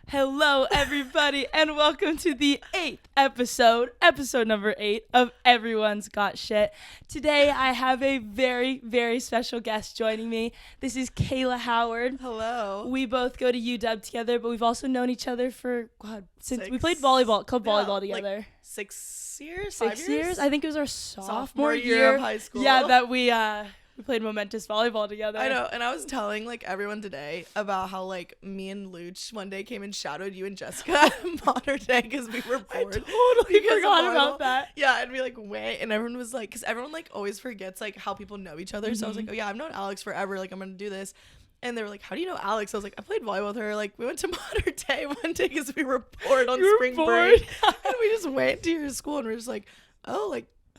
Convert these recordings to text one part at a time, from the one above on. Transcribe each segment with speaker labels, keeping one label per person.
Speaker 1: Hello, everybody, and welcome to the 8th episode number 8 of Everyone's Got Shit. Today, I have a very, very special guest joining me. This is Kayla Howard.
Speaker 2: Hello.
Speaker 1: We both go to UW together, but we've also known each other for, since we played volleyball together.
Speaker 2: Like 6 years?
Speaker 1: 6 years? I think it was our sophomore
Speaker 2: year of high school.
Speaker 1: Yeah, that we played momentous volleyball together.
Speaker 2: I know, and I was telling everyone today about how me and Luch one day came and shadowed you and Jessica at Modern Day because we were bored.
Speaker 1: I totally forgot about that.
Speaker 2: Yeah, and we wait, and everyone was because everyone always forgets how people know each other. Mm-hmm. So I was oh yeah, I've known Alex forever. I'm gonna do this. And they were how do you know Alex? I was I played volleyball with her. We went to Modern Day one day because we were bored on spring break. And we just went to your school and we're just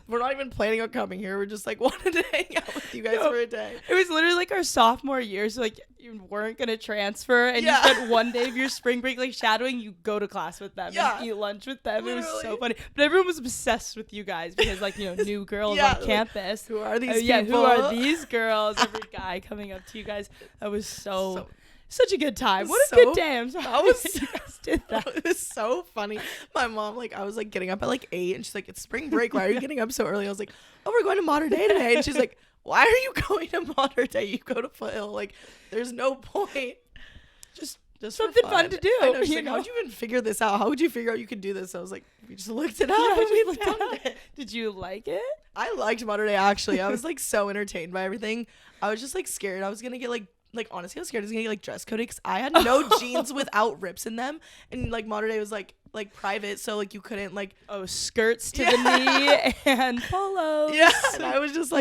Speaker 2: we're not even planning on coming here. We're just wanted to hang out with you guys for a day.
Speaker 1: It was literally our sophomore year. So you weren't going to transfer. And you spent one day of your spring break shadowing. You go to class with them and eat lunch with them. Literally. It was so funny. But everyone was obsessed with you guys because new girls on campus.
Speaker 2: Who are these people?
Speaker 1: Yeah, who are these girls? Every guy coming up to you guys. That was such a good time. What a good day. I'm sorry you guys did that.
Speaker 2: It was so funny. My mom, I was getting up at 8 and she's it's spring break. Why are you getting up so early? I was oh, we're going to Modern Day today. And she's why are you going to Modern Day? You go to Foothill. There's no point. Just
Speaker 1: something fun to do.
Speaker 2: I know. She's how'd you even figure this out? How would you figure out you could do this? I was we just looked it up.
Speaker 1: We found it. Did you like it?
Speaker 2: I liked Modern Day, actually. I was so entertained by everything. I was just scared. I was going to get honestly, I was scared I was gonna get dress coded because I had no jeans without rips in them, and Modern Day was private, so you couldn't
Speaker 1: skirts to the knee and polos.
Speaker 2: Yeah, and I was just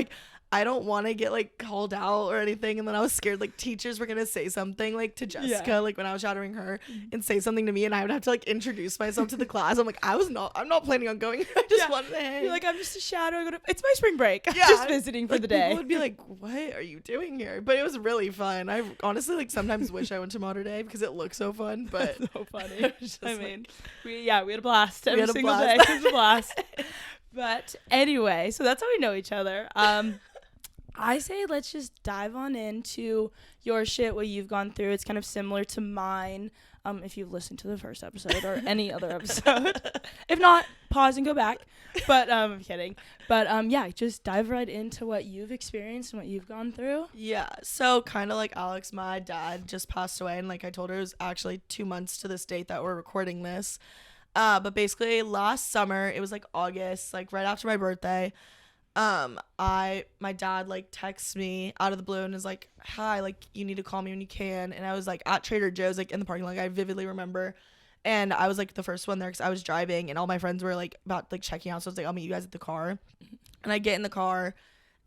Speaker 2: I don't want to get called out or anything, and then I was scared teachers were gonna say something to Jessica when I was shadowing her and say something to me, and I would have to introduce myself to the class. I'm not planning on going. I just wanted to hang.
Speaker 1: You're I'm just a shadow. It's my spring break. Yeah, I'm just visiting for the day.
Speaker 2: People would be what are you doing here? But it was really fun. I honestly sometimes wish I went to Modern Day because it looked so fun. But
Speaker 1: so funny. We had a blast every single day. It was a blast. But anyway, so that's how we know each other. I say let's just dive on into your shit, what you've gone through. It's kind of similar to mine, if you've listened to the first episode or any other episode. If not, pause and go back. But I'm kidding. But just dive right into what you've experienced and what you've gone through.
Speaker 2: Yeah, so kind of Alex, my dad just passed away, and I told her it was actually 2 months to this date that we're recording this. But basically last summer, it was August, right after my birthday. My dad texts me out of the blue and is hi, you need to call me when you can. And I was at Trader Joe's in the parking lot. I vividly remember, and I was the first one there because I was driving, and all my friends were about checking out. So I was I'll meet you guys at the car. And I get in the car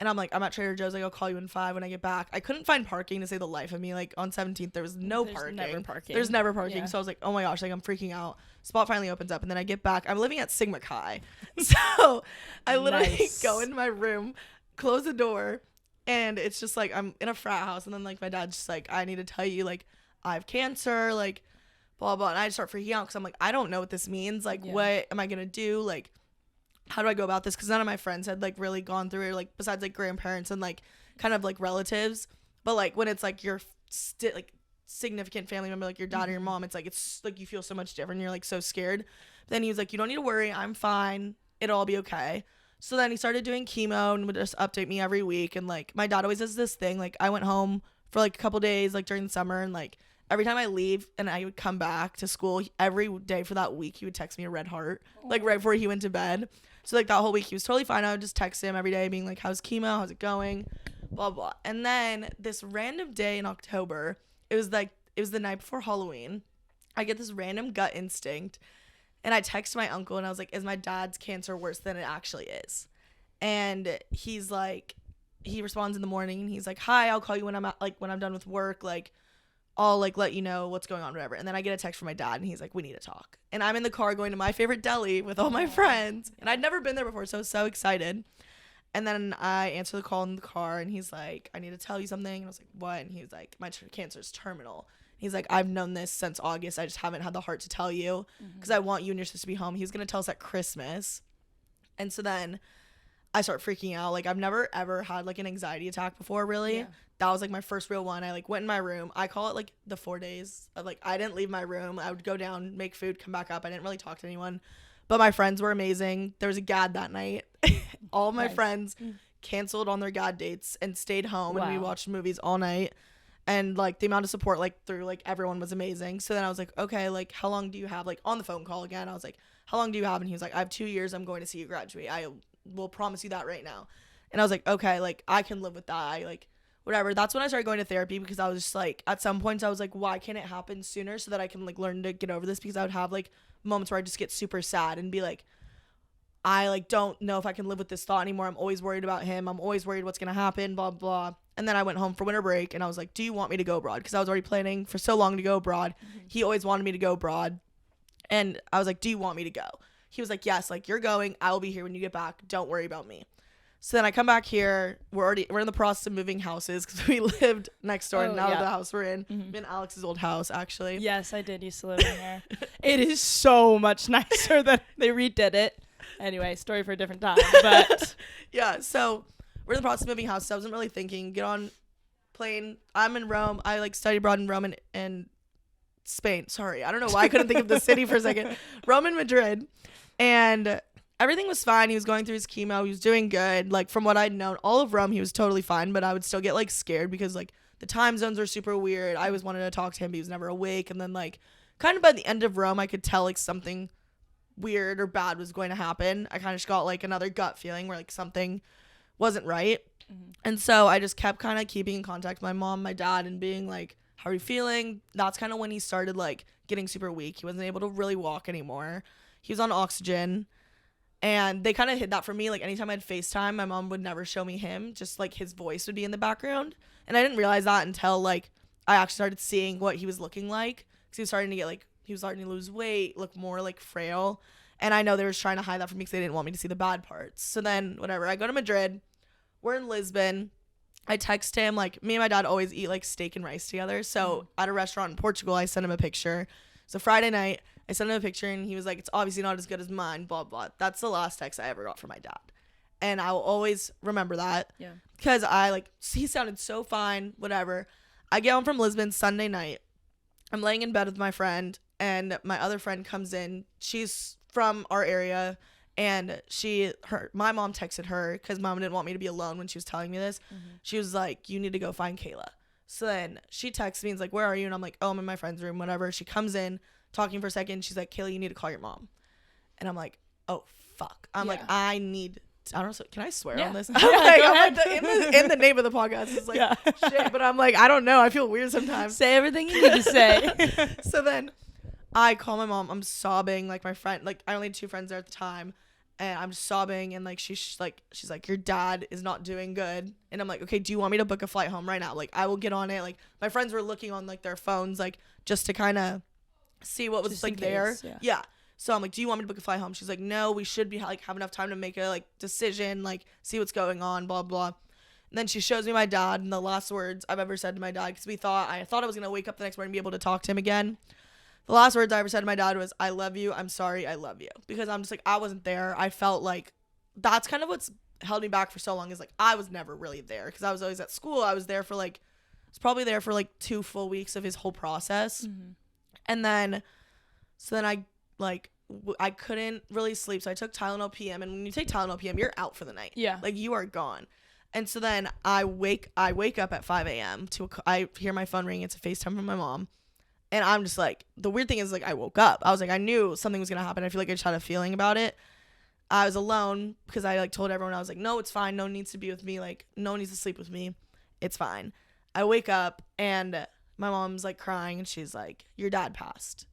Speaker 2: and I'm I'm at Trader Joe's. I'll call you in 5 when I get back. I couldn't find parking to save the life of me. On 17th there was
Speaker 1: There's
Speaker 2: parking.
Speaker 1: There's
Speaker 2: never parking.
Speaker 1: Yeah.
Speaker 2: So I was oh my gosh, I'm freaking out. Spot finally opens up, and then I get back. I'm living at Sigma Chi. So I literally go into my room, close the door, and it's just I'm in a frat house, and then my dad's just I need to tell you I have cancer, blah blah, and I start freaking out because I'm I don't know what this means. What am I gonna do? How do I go about this? Because none of my friends had really gone through it, besides grandparents and kind of relatives. But when it's your significant family member, your dad or your mom, it's you feel so much different. You're so scared. But then he was you don't need to worry, I'm fine, it'll all be okay. So then he started doing chemo and would just update me every week. And my dad always does this thing, I went home for a couple days during the summer, and every time I leave and I would come back to school, every day for that week he would text me a red heart right before he went to bed. So that whole week he was totally fine. I would just text him every day being how's chemo, how's it going, blah blah. And then this random day in October, it was the night before Halloween, I get this random gut instinct, and I text my uncle, and I was is my dad's cancer worse than it actually is? And he's he responds in the morning, and he's hi, I'll call you when I'm when I'm done with work, I'll let you know what's going on, whatever. And then I get a text from my dad, and he's we need to talk. And I'm in the car going to my favorite deli with all my friends, and I'd never been there before, so I was so excited. And then I answer the call in the car, and he's I need to tell you something. And I was what? And he was my cancer's terminal. He's I've known this since August. I just haven't had the heart to tell you because I want you and your sister to be home. He was going to tell us at Christmas. And so then I start freaking out. Like, I've never ever had like an anxiety attack before, really. That was like my first real one. I like went in my room. I call it like the 4 days of like, I didn't leave my room. I would go down, make food, come back up. I didn't really talk to anyone, but my friends were amazing. There was a GAD that night. All my friends canceled on their GAD dates and stayed home, and we watched movies all night. And like the amount of support like through like everyone was amazing. So then I was like, okay, like how long do you have? Like on the phone call again, I was like, how long do you have? And he was like, I have 2 years. I'm going to see you graduate. I will promise you that right now. And I was like, okay, like I can live with that. I like whatever. That's when I started going to therapy, because I was just like, at some points I was like, why can't it happen sooner so that I can like learn to get over this? Because I would have like moments where I just get super sad and be like, I like don't know if I can live with this thought anymore. I'm always worried about him. I'm always worried what's gonna happen, blah blah. And then I went home for winter break, and I was like, do you want me to go abroad? Because I was already planning for so long to go abroad. He always wanted me to go abroad, and I was like, do you want me to go? He was like, yes, like you're going, I will be here when you get back, don't worry about me. So then I come back here. We're in the process of moving houses, because we lived next door, and now the house we're in, in Alex's old house, actually.
Speaker 1: Yes, I did used to live in there. It is so much nicer that they redid it. Anyway, story for a different time. But
Speaker 2: yeah, so we're in the process of moving house. So I wasn't really thinking, get on plane. I'm in Rome. I like study abroad in Rome and Spain. Sorry, I don't know why I couldn't think of the city for a second. Rome and Madrid. And everything was fine. He was going through his chemo. He was doing good. Like, from what I'd known, all of Rome, he was totally fine. But I would still get, like, scared, because, like, the time zones were super weird. I always wanted to talk to him, but he was never awake. And then, like, kind of by the end of Rome, I could tell, like, something weird or bad was going to happen. I kind of just got, like, another gut feeling where, like, something wasn't right. And so I just kept kind of keeping in contact with my mom, my dad, and being like, how are you feeling? That's kind of when he started, like, getting super weak. He wasn't able to really walk anymore. He was on oxygen, and they kind of hid that from me. Like, anytime I'd FaceTime, my mom would never show me him. Just, like, his voice would be in the background. And I didn't realize that until, like, I actually started seeing what he was looking like. Because he was starting to get, like, he was starting to lose weight, look more, like, frail. And I know they were trying to hide that from me because they didn't want me to see the bad parts. So then, whatever, I go to Madrid. We're in Lisbon. I text him, like, me and my dad always eat, like, steak and rice together. So at a restaurant in Portugal, I sent him a picture. So Friday night, I sent him a picture, and he was like, it's obviously not as good as mine, blah, blah. That's the last text I ever got from my dad. And I will always remember that. Yeah. Because I, like, he sounded so fine, whatever. I get home from Lisbon Sunday night. I'm laying in bed with my friend, and my other friend comes in. She's from our area, and my mom texted her, because mom didn't want me to be alone when she was telling me this. She was like, you need to go find Kayla. So then she texts me and is like, where are you? And I'm like, oh, I'm in my friend's room, whatever. She comes in, talking for a second. She's like, Kayla, you need to call your mom. And I'm like, oh, fuck. I'm like, I don't know. Can I swear on this? I'm like, in the name of the podcast, it's like, shit. But I'm like, I don't know. I feel weird sometimes.
Speaker 1: Say everything you need to say.
Speaker 2: So then I call my mom. I'm sobbing. Like, my friend, like, I only had 2 friends there at the time. And I'm just sobbing, and like she's like, your dad is not doing good. And I'm like, okay, do you want me to book a flight home right now? Like, I will get on it. Like, my friends were looking on like their phones, like, just to kind of see what was just like there. Yeah. So I'm like, do you want me to book a flight home? She's like, no, we should be like have enough time to make a like decision, like see what's going on, blah blah. And then she shows me my dad, and the last words I've ever said to my dad, because I thought I was gonna wake up the next morning and be able to talk to him again. The last words I ever said to my dad was, I love you. I'm sorry. I love you. Because I'm just like, I wasn't there. I felt like that's kind of what's held me back for so long, is like, I was never really there, because I was always at school. I was there for like, I was probably there for like 2 full weeks of his whole process. And then, so then I like, I couldn't really sleep. So I took Tylenol PM, and when you take Tylenol PM, you're out for the night. Yeah. Like, you are gone. And so then I wake up at 5 a.m. I hear my phone ring. It's a FaceTime from my mom. And I'm just like, the weird thing is, like, I woke up. I was like, I knew something was going to happen. I feel like I just had a feeling about it. I was alone, because I, like, told everyone, I was like, no, it's fine. No one needs to be with me. Like, no one needs to sleep with me. It's fine. I wake up, and my mom's, like, crying, and she's like, your dad passed.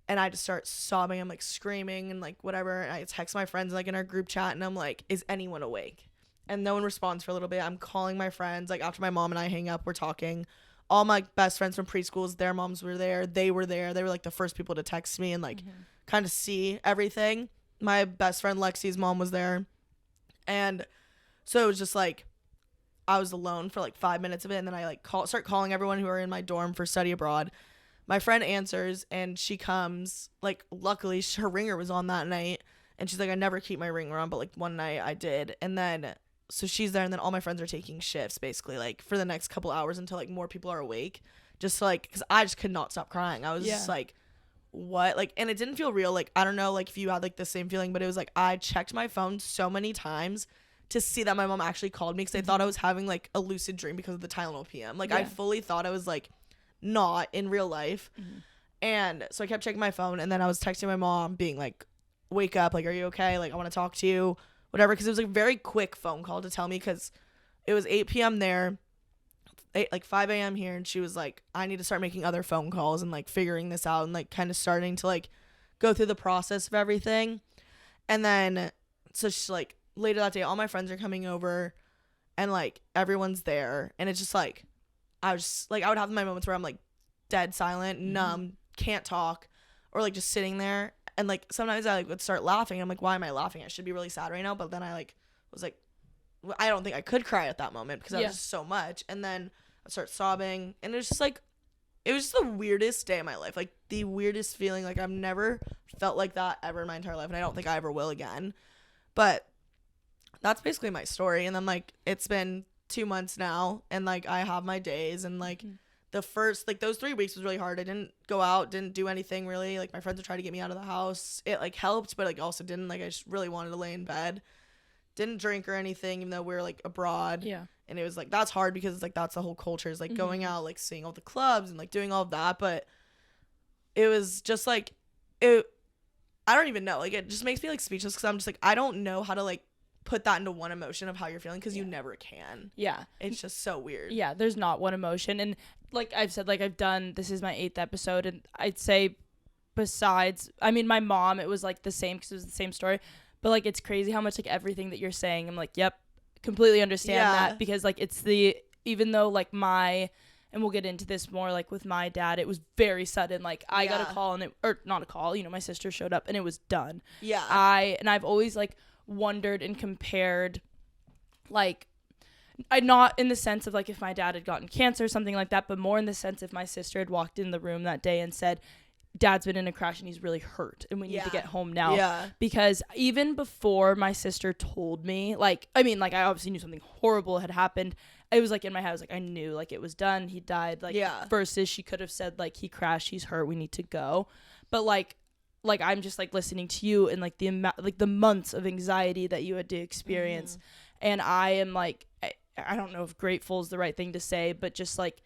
Speaker 2: And I just start sobbing. I'm, like, screaming and, like, whatever. And I text my friends, like, in our group chat, and I'm like, is anyone awake? And no one responds for a little bit. I'm calling my friends. Like, after my mom and I hang up, we're talking. All my best friends from preschools, their moms were there. They were there. They were like the first people to text me and like kind of see everything. My best friend Lexi's mom was there. And so it was just like, I was alone for like 5 minutes of it. And then I like start calling everyone who are in my dorm for study abroad. My friend answers, and she comes, like, luckily her ringer was on that night. And she's like, I never keep my ring around, but like one night I did. And then so she's there, and then all my friends are taking shifts basically like for the next couple hours until like more people are awake, just to, like, because I just could not stop crying. I was just like, what? Like, and it didn't feel real. Like, I don't know like if you had like the same feeling, but it was like I checked my phone so many times to see that my mom actually called me, because I thought I was having like a lucid dream because of the Tylenol PM. Like I fully thought I was like not in real life. And so I kept checking my phone, and then I was texting my mom being like, wake up, like, are you okay? Like, I want to talk to you, whatever, because it was like a very quick phone call to tell me, because it was 8 p.m. there, like 5 a.m. here, and she was like, I need to start making other phone calls and like figuring this out and like kind of starting to like go through the process of everything. And then so she's like, later that day, all my friends are coming over, and like everyone's there, and it's just like I would have my moments where I'm like dead silent, numb, can't talk, or like just sitting there. And like sometimes I like would start laughing, and I'm like, why am I laughing? I should be really sad right now. But then I like was like, I don't think I could cry at that moment because I was just so much. And then I start sobbing, and it's just like, it was just the weirdest day of my life, like the weirdest feeling. Like I've never felt like that ever in my entire life, and I don't think I ever will again. But that's basically my story. And then like it's been 2 months now, and like I have my days, and like the first like those 3 weeks was really hard. I didn't go out, didn't do anything really. Like my friends would try to get me out of the house. It like helped, but like also didn't. Like I just really wanted to lay in bed. Didn't drink or anything, even though we were like abroad. Yeah. And it was like, that's hard because it's like that's the whole culture, is like going out, like seeing all the clubs and like doing all of that. But it was just like I don't even know, like it just makes me like speechless, because I'm just like, I don't know how to like put that into one emotion of how you're feeling, because you never can. It's just so weird.
Speaker 1: There's not one emotion. And like I've said, like this is my 8th episode, and I'd say besides, I mean, my mom, it was like the same, because it was the same story, but like it's crazy how much like everything that you're saying, I'm like, yep, completely understand that, because like it's even though like and we'll get into this more, like with my dad, it was very sudden. Like I got a call, or not a call, my sister showed up, and it was done. I've always like wondered and compared, like, I not in the sense of like if my dad had gotten cancer or something like that, but more in the sense if my sister had walked in the room that day and said, Dad's been in a crash and he's really hurt and we need to get home now. Because even before my sister told me, like, I mean, like I obviously knew something horrible had happened. It was like in my head, I was like, I knew like it was done, he died, like versus she could have said like, he crashed, he's hurt, we need to go. But like I'm just like listening to you and like the months of anxiety that you had to experience. And I am like, I don't know if grateful is the right thing to say, but just like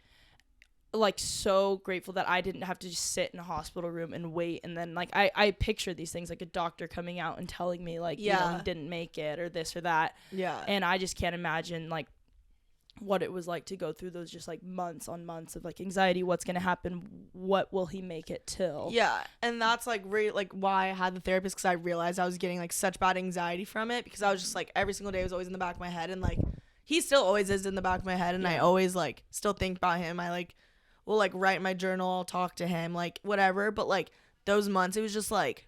Speaker 1: so grateful that I didn't have to just sit in a hospital room and wait. And then like I picture these things, like a doctor coming out and telling me like, you know, he didn't make it or this or that. And I just can't imagine like what it was like to go through those just like months on months of like anxiety. What's gonna happen? What will he make it till?
Speaker 2: And that's like like why I had the therapist, because I realized I was getting like such bad anxiety from it, because I was just like every single day was always in the back of my head, and like he still always is in the back of my head, and I always like still think about him. I like will like write in my journal, I'll talk to him, like whatever. But like those months, it was just like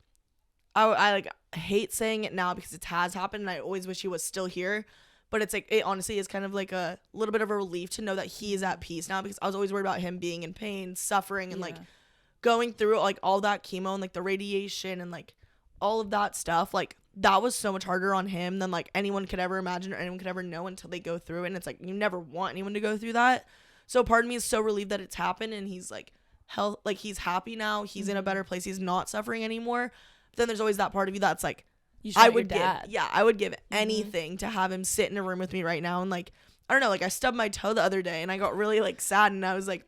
Speaker 2: I like hate saying it now because it has happened, and I always wish he was still here. But it's like, it honestly is kind of like a little bit of a relief to know that he is at peace now, because I was always worried about him being in pain, suffering, and like going through like all that chemo and like the radiation and like all of that stuff. Like that was so much harder on him than like anyone could ever imagine or anyone could ever know until they go through it. And it's like, you never want anyone to go through that. So part of me is so relieved that it's happened, and he's like like he's happy now, he's in a better place, he's not suffering anymore. But then there's always that part of you that's like, I would give anything to have him sit in a room with me right now. And like, I don't know, like I stubbed my toe the other day and I got really like sad, and I was like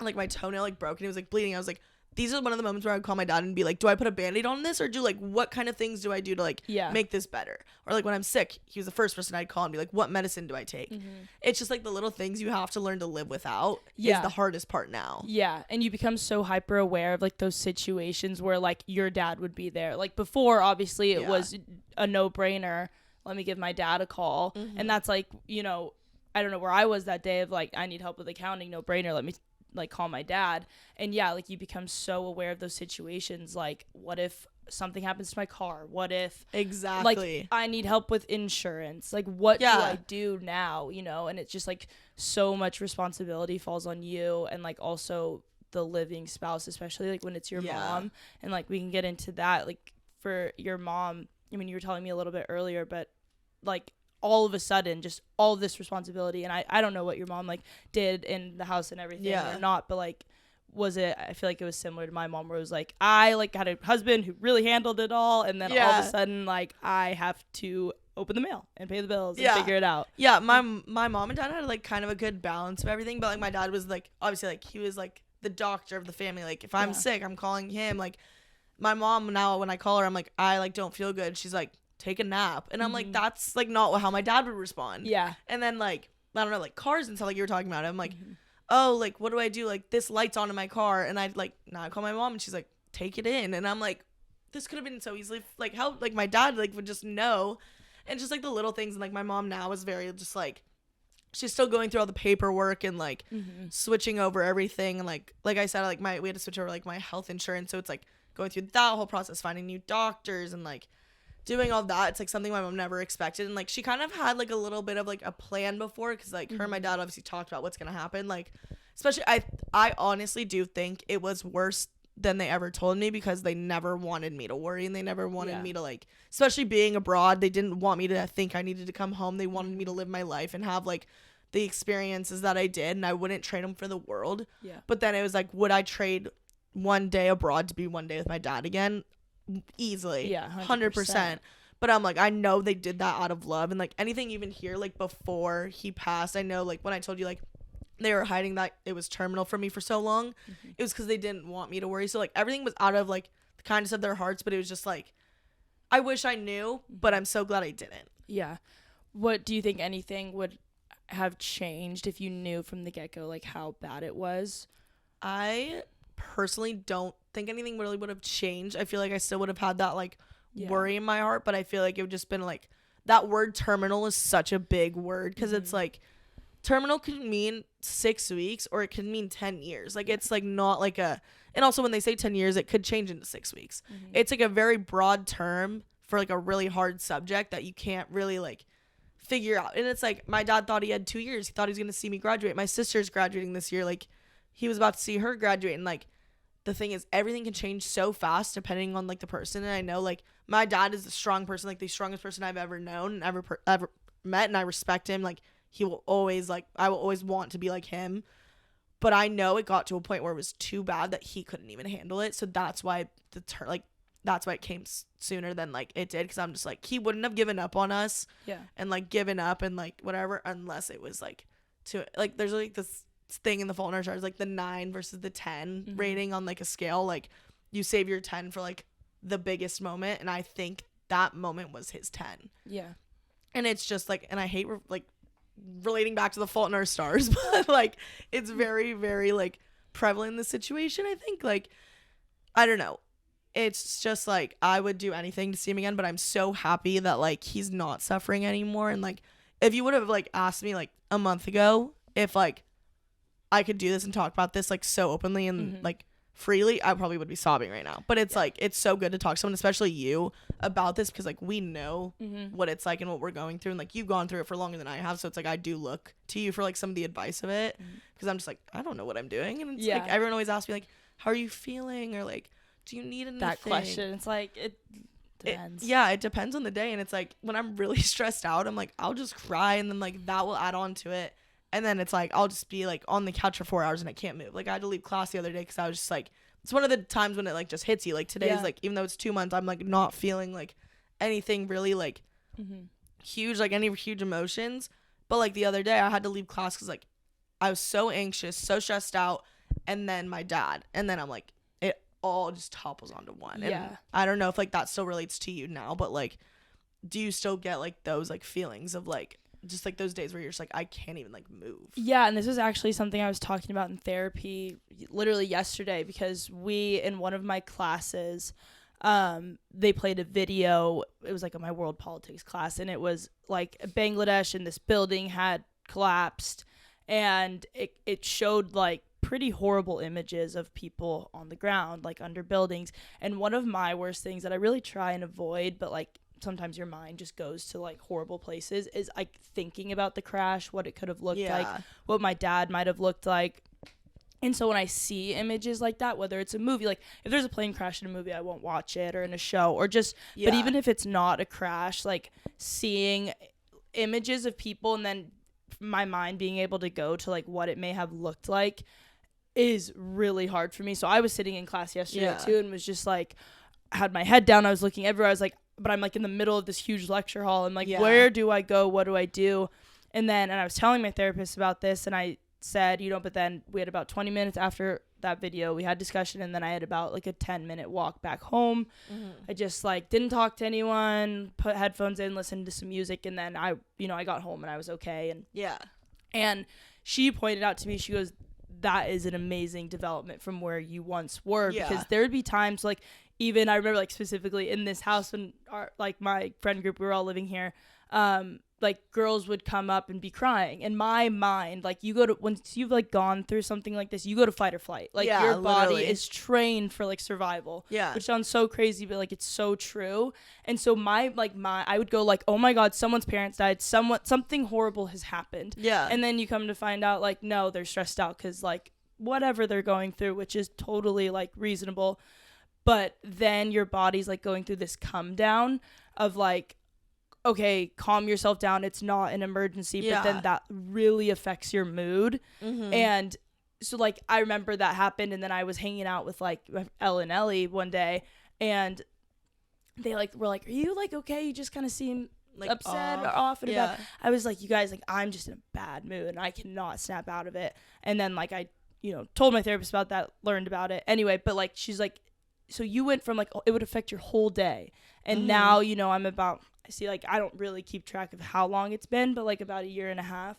Speaker 2: my toenail like broke and it was like bleeding. I was like, these are one of the moments where I would call my dad and be like, do I put a Band-Aid on this, or do like what kind of things do I do to like make this better? Or like when I'm sick, he was the first person I'd call and be like, what medicine do I take? It's just like the little things you have to learn to live without is the hardest part now.
Speaker 1: And you become so hyper aware of like those situations where like your dad would be there. Like before, obviously it was a no-brainer, let me give my dad a call. And that's like, you know, I don't know where I was that day of like, I need help with accounting, no-brainer, let me like call my dad. And like you become so aware of those situations, like what if something happens to my car, what if like I need help with insurance, like what do I do now, you know? And it's just like so much responsibility falls on you, and like also the living spouse, especially like when it's your mom. And like we can get into that, like for your mom, I mean, you were telling me a little bit earlier, but like all of a sudden, just all of this responsibility. And I don't know what your mom like did in the house and everything or not, but like, was it, I feel like it was similar to my mom where it was like, I like had a husband who really handled it all. And then all of a sudden, like I have to open the mail and pay the bills and figure it out.
Speaker 2: Yeah. My mom and dad had like kind of a good balance of everything. But like my dad was like, obviously like he was like the doctor of the family. Like if I'm sick, I'm calling him. Like my mom now, when I call her, I'm like, I like don't feel good. She's like, take a nap. And I'm like, that's like not how my dad would respond. Yeah. And then like, I don't know, like cars and stuff like you were talking about. I'm like, oh, like, what do I do? Like, this light's on in my car. And I'd like, I call my mom and she's like, take it in. And I'm like, this could have been so easily, like, how, like, my dad, like, would just know. And just, like, the little things. And, like, my mom now is very just, like, she's still going through all the paperwork and, like, switching over everything. And, like I said, like, we had to switch over, like, my health insurance. So it's, like, going through that whole process, finding new doctors and, like, doing all that. It's like something my mom never expected. And like she kind of had like a little bit of like a plan before, because like her and my dad obviously talked about what's gonna happen. Like especially I honestly do think it was worse than they ever told me, because they never wanted me to worry, and they never wanted me to like, especially being abroad, they didn't want me to think I needed to come home. They wanted me to live my life and have like the experiences that I did, and I wouldn't trade them for the world. But then it was like, would I trade one day abroad to be one day with my dad again? Easily. 100%. But I'm like, I know they did that out of love. And like anything even here, like before he passed, I know like when I told you like they were hiding that it was terminal from me for so long, it was because they didn't want me to worry. So like everything was out of like the kindness of their hearts, but it was just like, I wish I knew, but I'm so glad I didn't. Yeah.
Speaker 1: What do you think anything would have changed if you knew from the get-go like how bad it was?
Speaker 2: I personally don't think anything really would have changed. I feel like I still would have had that like worry in my heart, but I feel like it would just been like, that word terminal is such a big word, because it's like terminal could mean 6 weeks or it could mean 10 years. Like it's like not like a, and also when they say 10 years, it could change into 6 weeks. It's like a very broad term for like a really hard subject that you can't really like figure out. And it's like, my dad thought he had 2 years. He thought he was going to see me graduate. My sister's graduating this year. Like he was about to see her graduate. And like, the thing is, everything can change so fast depending on like the person. And I know like my dad is a strong person, like the strongest person I've ever known and ever met. And I respect him. Like he will always like, I will always want to be like him. But I know it got to a point where it was too bad that he couldn't even handle it. So that's why that's why it came sooner than like it did. Cause I'm just like, he wouldn't have given up on us. Yeah. And like given up and like whatever, unless it was like to like, there's like this thing in the Fault in Our Stars, like the 9 versus the 10 rating on like a scale. Like you save your 10 for like the biggest moment, and I think that moment was his 10. Yeah. And it's just like, and I hate like relating back to the Fault in Our Stars, but like it's very, very like prevalent in the situation. I think like, I don't know, it's just like I would do anything to see him again, but I'm so happy that like he's not suffering anymore. And like if you would have like asked me like a month ago if like I could do this and talk about this like so openly and like freely, I probably would be sobbing right now. But it's like, it's so good to talk to someone, especially you, about this, because like we know what it's like and what we're going through, and like you've gone through it for longer than I have. So it's like I do look to you for like some of the advice of it, because I'm just like, I don't know what I'm doing. And it's like everyone always asks me like, how are you feeling, or like, do you need anything?
Speaker 1: That question, it's like it depends.
Speaker 2: It depends on the day. And it's like when I'm really stressed out, I'm like, I'll just cry, and then like that will add on to it. And then it's like, I'll just be like on the couch for 4 hours and I can't move. Like I had to leave class the other day because I was just like, it's one of the times when it like just hits you. Like today's like, even though it's 2 months, I'm like not feeling like anything really like huge, like any huge emotions. But like the other day I had to leave class because like I was so anxious, so stressed out. And then my dad. And then I'm like, it all just topples onto one. And I don't know if like that still relates to you now, but like, do you still get like those like feelings of like, just like those days where you're just like, I can't even like move?
Speaker 1: Yeah. And this was actually something I was talking about in therapy literally yesterday, because we, in one of my classes, they played a video. It was like my world politics class, and it was like Bangladesh, and this building had collapsed, and it showed like pretty horrible images of people on the ground, like under buildings. And one of my worst things that I really try and avoid, but like sometimes your mind just goes to like horrible places, is like thinking about the crash, what it could have looked like, what my dad might have looked like, And so when I see images like that, whether it's a movie, like if there's a plane crash in a movie, I won't watch it, or in a show, or just, but even if it's not a crash, like seeing images of people and then my mind being able to go to like what it may have looked like is really hard for me. So I was sitting in class yesterday too, and was just like, had my head down. I was looking everywhere. I was like, but I'm like in the middle of this huge lecture hall. I'm like, where do I go? What do I do? And I was telling my therapist about this, and I said, but then we had about 20 minutes after that video, we had discussion, and then I had about like a 10-minute walk back home. I just like didn't talk to anyone, put headphones in, listened to some music, and then I got home and I was okay. And she pointed out to me, she goes, that is an amazing development from where you once were, because there would be times like, even I remember like specifically in this house when my friend group, we were all living here, like girls would come up and be crying. In my mind, like once you've like gone through something like this, you go to fight or flight. Like your body is trained for like survival. Yeah. Which sounds so crazy, but like it's so true. And so I would go like, oh my God, someone's parents died. Something horrible has happened. Yeah. And then you come to find out like, no, they're stressed out because like whatever they're going through, which is totally like reasonable. But then your body's like going through this come down of like, okay, calm yourself down. It's not an emergency, but then that really affects your mood. And so like, I remember that happened. And then I was hanging out with like Elle and Ellie one day, and they like, were like, are you like, okay? You just kind of seem like upset or off and about. I was like, you guys, like, I'm just in a bad mood and I cannot snap out of it. And then like, I, told my therapist about that, learned about it anyway, but like, she's like, so you went from like, it would affect your whole day. And now, I see, like, I don't really keep track of how long it's been, but like about 1.5 years.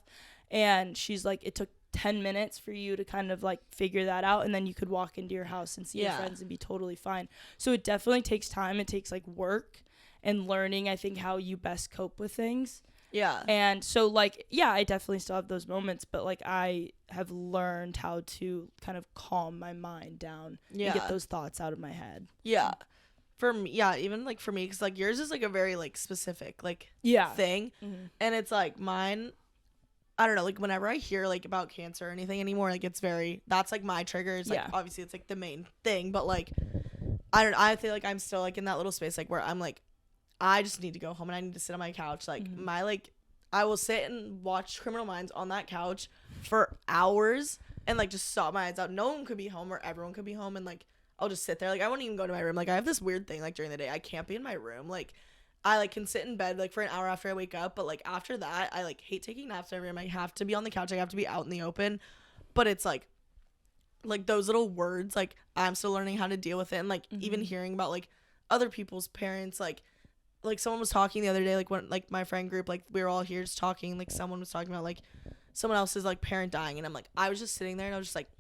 Speaker 1: And she's like, it took 10 minutes for you to kind of like figure that out. And then you could walk into your house and see your friends and be totally fine. So it definitely takes time. It takes like work and learning, I think, how you best cope with things. Yeah. And so like, I definitely still have those moments, but like I have learned how to kind of calm my mind down and get those thoughts out of my head. Yeah.
Speaker 2: For me, even like for me, because like yours is like a very like specific like thing, and it's like mine, I don't know, like whenever I hear like about cancer or anything anymore, like it's very, that's like my triggers. Like obviously it's like the main thing, but like I feel like I'm still like in that little space like where I'm like, I just need to go home and I need to sit on my couch. Like I will sit and watch Criminal Minds on that couch for hours and like just sob my eyes out. No one could be home, or everyone could be home, and like I'll just sit there. Like, I won't even go to my room. Like, I have this weird thing, like, during the day. I can't be in my room. Like, I, like, can sit in bed, like, for an hour after I wake up. But, like, after that, I, like, hate taking naps in my room. I have to be on the couch. I have to be out in the open. But it's, like, those little words, like, I'm still learning how to deal with it. And, like, even hearing about, like, other people's parents, like, someone was talking the other day, like, when, like, my friend group, like, we were all here just talking. Like, someone was talking about, like, someone else's, like, parent dying. And I'm, like, I was just sitting there, and I was just, like,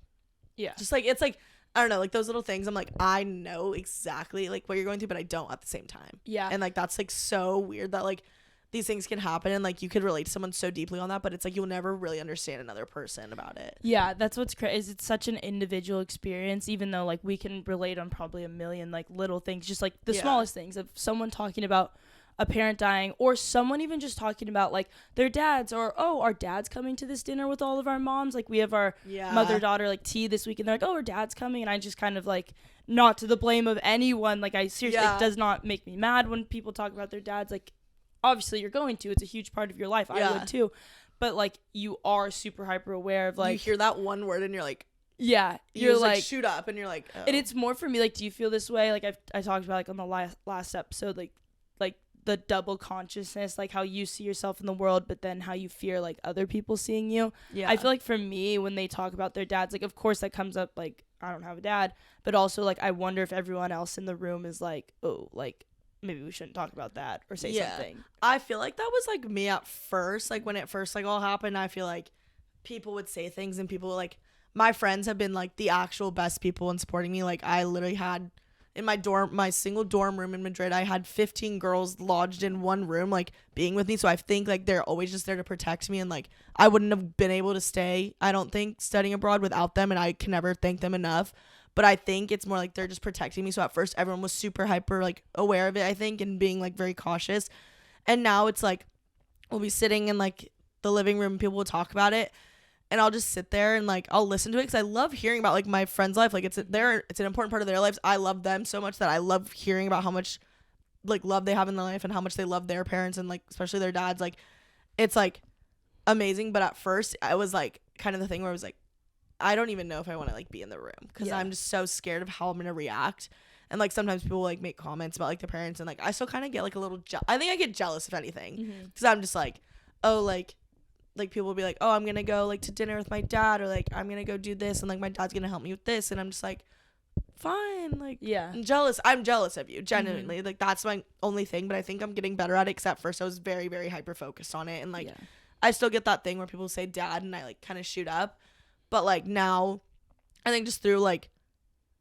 Speaker 2: just, like, it's, like, I don't know, like those little things, I'm like, I know exactly like what you're going through, but I don't at the same time. Yeah. And like, that's like so weird that like these things can happen and like you could relate to someone so deeply on that, but it's like you'll never really understand another person about it.
Speaker 1: Yeah, that's what's crazy, is it's such an individual experience, even though like we can relate on probably a million like little things, just like the smallest things of someone talking about a parent dying, or someone even just talking about like their dads, or our dad's coming to this dinner with all of our moms. Like we have our mother-daughter like tea this week, and they're like, our dad's coming, and I just kind of like, not to the blame of anyone, like I seriously, it does not make me mad when people talk about their dads. Like obviously you're going to, it's a huge part of your life. I would too, but like you are super hyper aware of like,
Speaker 2: you hear that one word and you're like,
Speaker 1: you're like
Speaker 2: shoot up, and you're like, oh.
Speaker 1: And it's more for me, like, do you feel this way? Like I talked about like on the last episode, like the double consciousness, like how you see yourself in the world, but then how you fear like other people seeing you. Yeah. I feel like for me, when they talk about their dads, like of course that comes up, like I don't have a dad, but also like I wonder if everyone else in the room is like, oh, like maybe we shouldn't talk about that or say something.
Speaker 2: I feel like that was like me at first, like when it first like all happened. I feel like people would say things, and people like, my friends have been like the actual best people in supporting me. Like I literally had, in my single dorm room in Madrid, I had 15 girls lodged in one room, like being with me. So I think like they're always just there to protect me, and like I wouldn't have been able to stay, I don't think, studying abroad without them, and I can never thank them enough. But I think it's more like they're just protecting me. So at first everyone was super hyper like aware of it, I think, and being like very cautious. And now it's like we'll be sitting in like the living room, and people will talk about it, and I'll just sit there and like I'll listen to it because I love hearing about like my friend's life. Like it's an important part of their lives. I love them so much that I love hearing about how much like love they have in their life and how much they love their parents and like especially their dads. Like it's like amazing. But at first I was like kind of the thing where I was like, I don't even know if I want to like be in the room because I'm just so scared of how I'm gonna react. And like sometimes people like make comments about like the parents and like I still kind of get like a little I think I get jealous if anything because I'm just like, oh, like people will be like, oh, I'm gonna go like to dinner with my dad or like I'm gonna go do this and like my dad's gonna help me with this and I'm just like, fine, like I'm jealous of you genuinely. Like that's my only thing, but I think I'm getting better at it because at first I was very, very hyper focused on it and like I still get that thing where people say dad and I like kind of shoot up, but like now I think just through like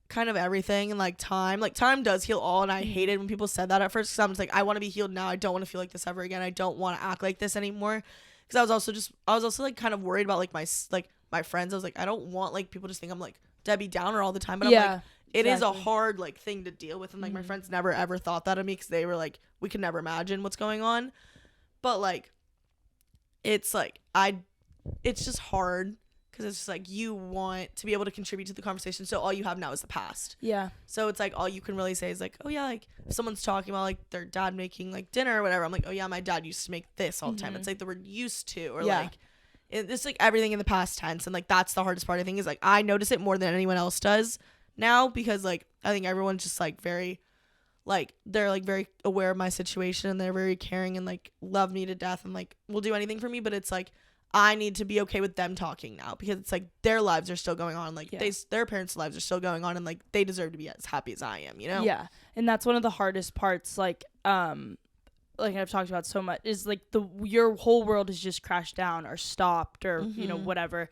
Speaker 2: kind of everything and like time does heal all, and I hated when people said that at first because I'm just like, I want to be healed now. I don't want to feel like this ever again. I don't want to act like this anymore because I was also like kind of worried about like my friends. I was like, I don't want like people just think I'm like Debbie Downer all the time, but I'm like it is a hard like thing to deal with, and like my friends never ever thought that of me because they were like, we could never imagine what's going on, but like it's like it's just hard because it's just like you want to be able to contribute to the conversation, so all you have now is the past. So it's like all you can really say is like, oh yeah, like if someone's talking about like their dad making like dinner or whatever, I'm like, oh yeah, my dad used to make this all the time. It's like the word used to, or like it's like everything in the past tense, and like that's the hardest part. I think is like I notice it more than anyone else does now because like I think everyone's just like very like they're like very aware of my situation and they're very caring and like love me to death and like will do anything for me, but it's like I need to be okay with them talking now because it's like their lives are still going on. Like their parents' lives are still going on, and like they deserve to be as happy as I am, you know?
Speaker 1: Yeah. And that's one of the hardest parts, like I've talked about so much, is like your whole world has just crashed down or stopped or, you know, whatever,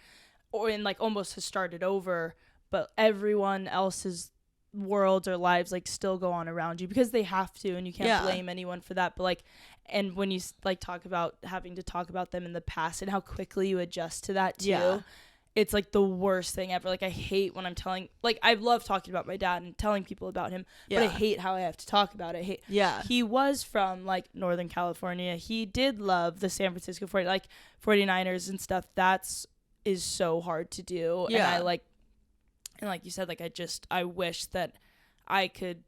Speaker 1: or in like almost has started over, but everyone else's worlds or lives like still go on around you because they have to, and you can't blame anyone for that. But like, and when you like talk about having to talk about them in the past and how quickly you adjust to that too, it's like the worst thing ever. Like I hate when I'm telling, like I love talking about my dad and telling people about him, but I hate how I have to talk about it. He was from like Northern California. He did love the San Francisco 49ers and stuff. Is so hard to do. And I like, and like you said, like I wish that I could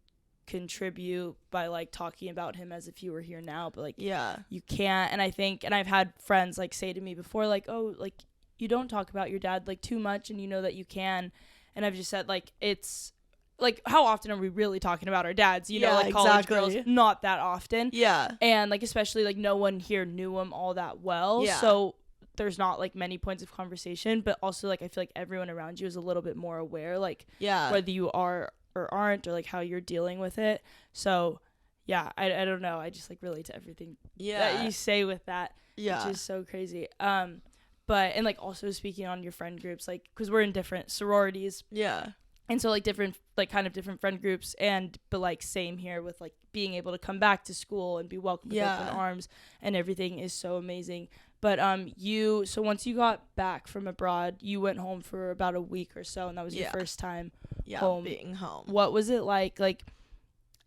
Speaker 1: contribute by like talking about him as if you were here now, but like you can't. And I think, and I've had friends like say to me before, like, oh, like you don't talk about your dad like too much and you know that you can. And I've just said like, it's like, how often are we really talking about our dads, you know, like college girls, not that often. And like especially like no one here knew him all that well, so there's not like many points of conversation, but also like I feel like everyone around you is a little bit more aware, like whether you are or aren't, or like how you're dealing with it. So I don't know, I just like relate to everything that you say with that, which is so crazy. But and like also speaking on your friend groups, like because we're in different sororities, and so like different, like kind of different friend groups, but like same here with like being able to come back to school and be welcomed with open arms and everything is so amazing. But so once you got back from abroad, you went home for about a week or so, and that was your first time home.
Speaker 2: Being home.
Speaker 1: What was it like? Like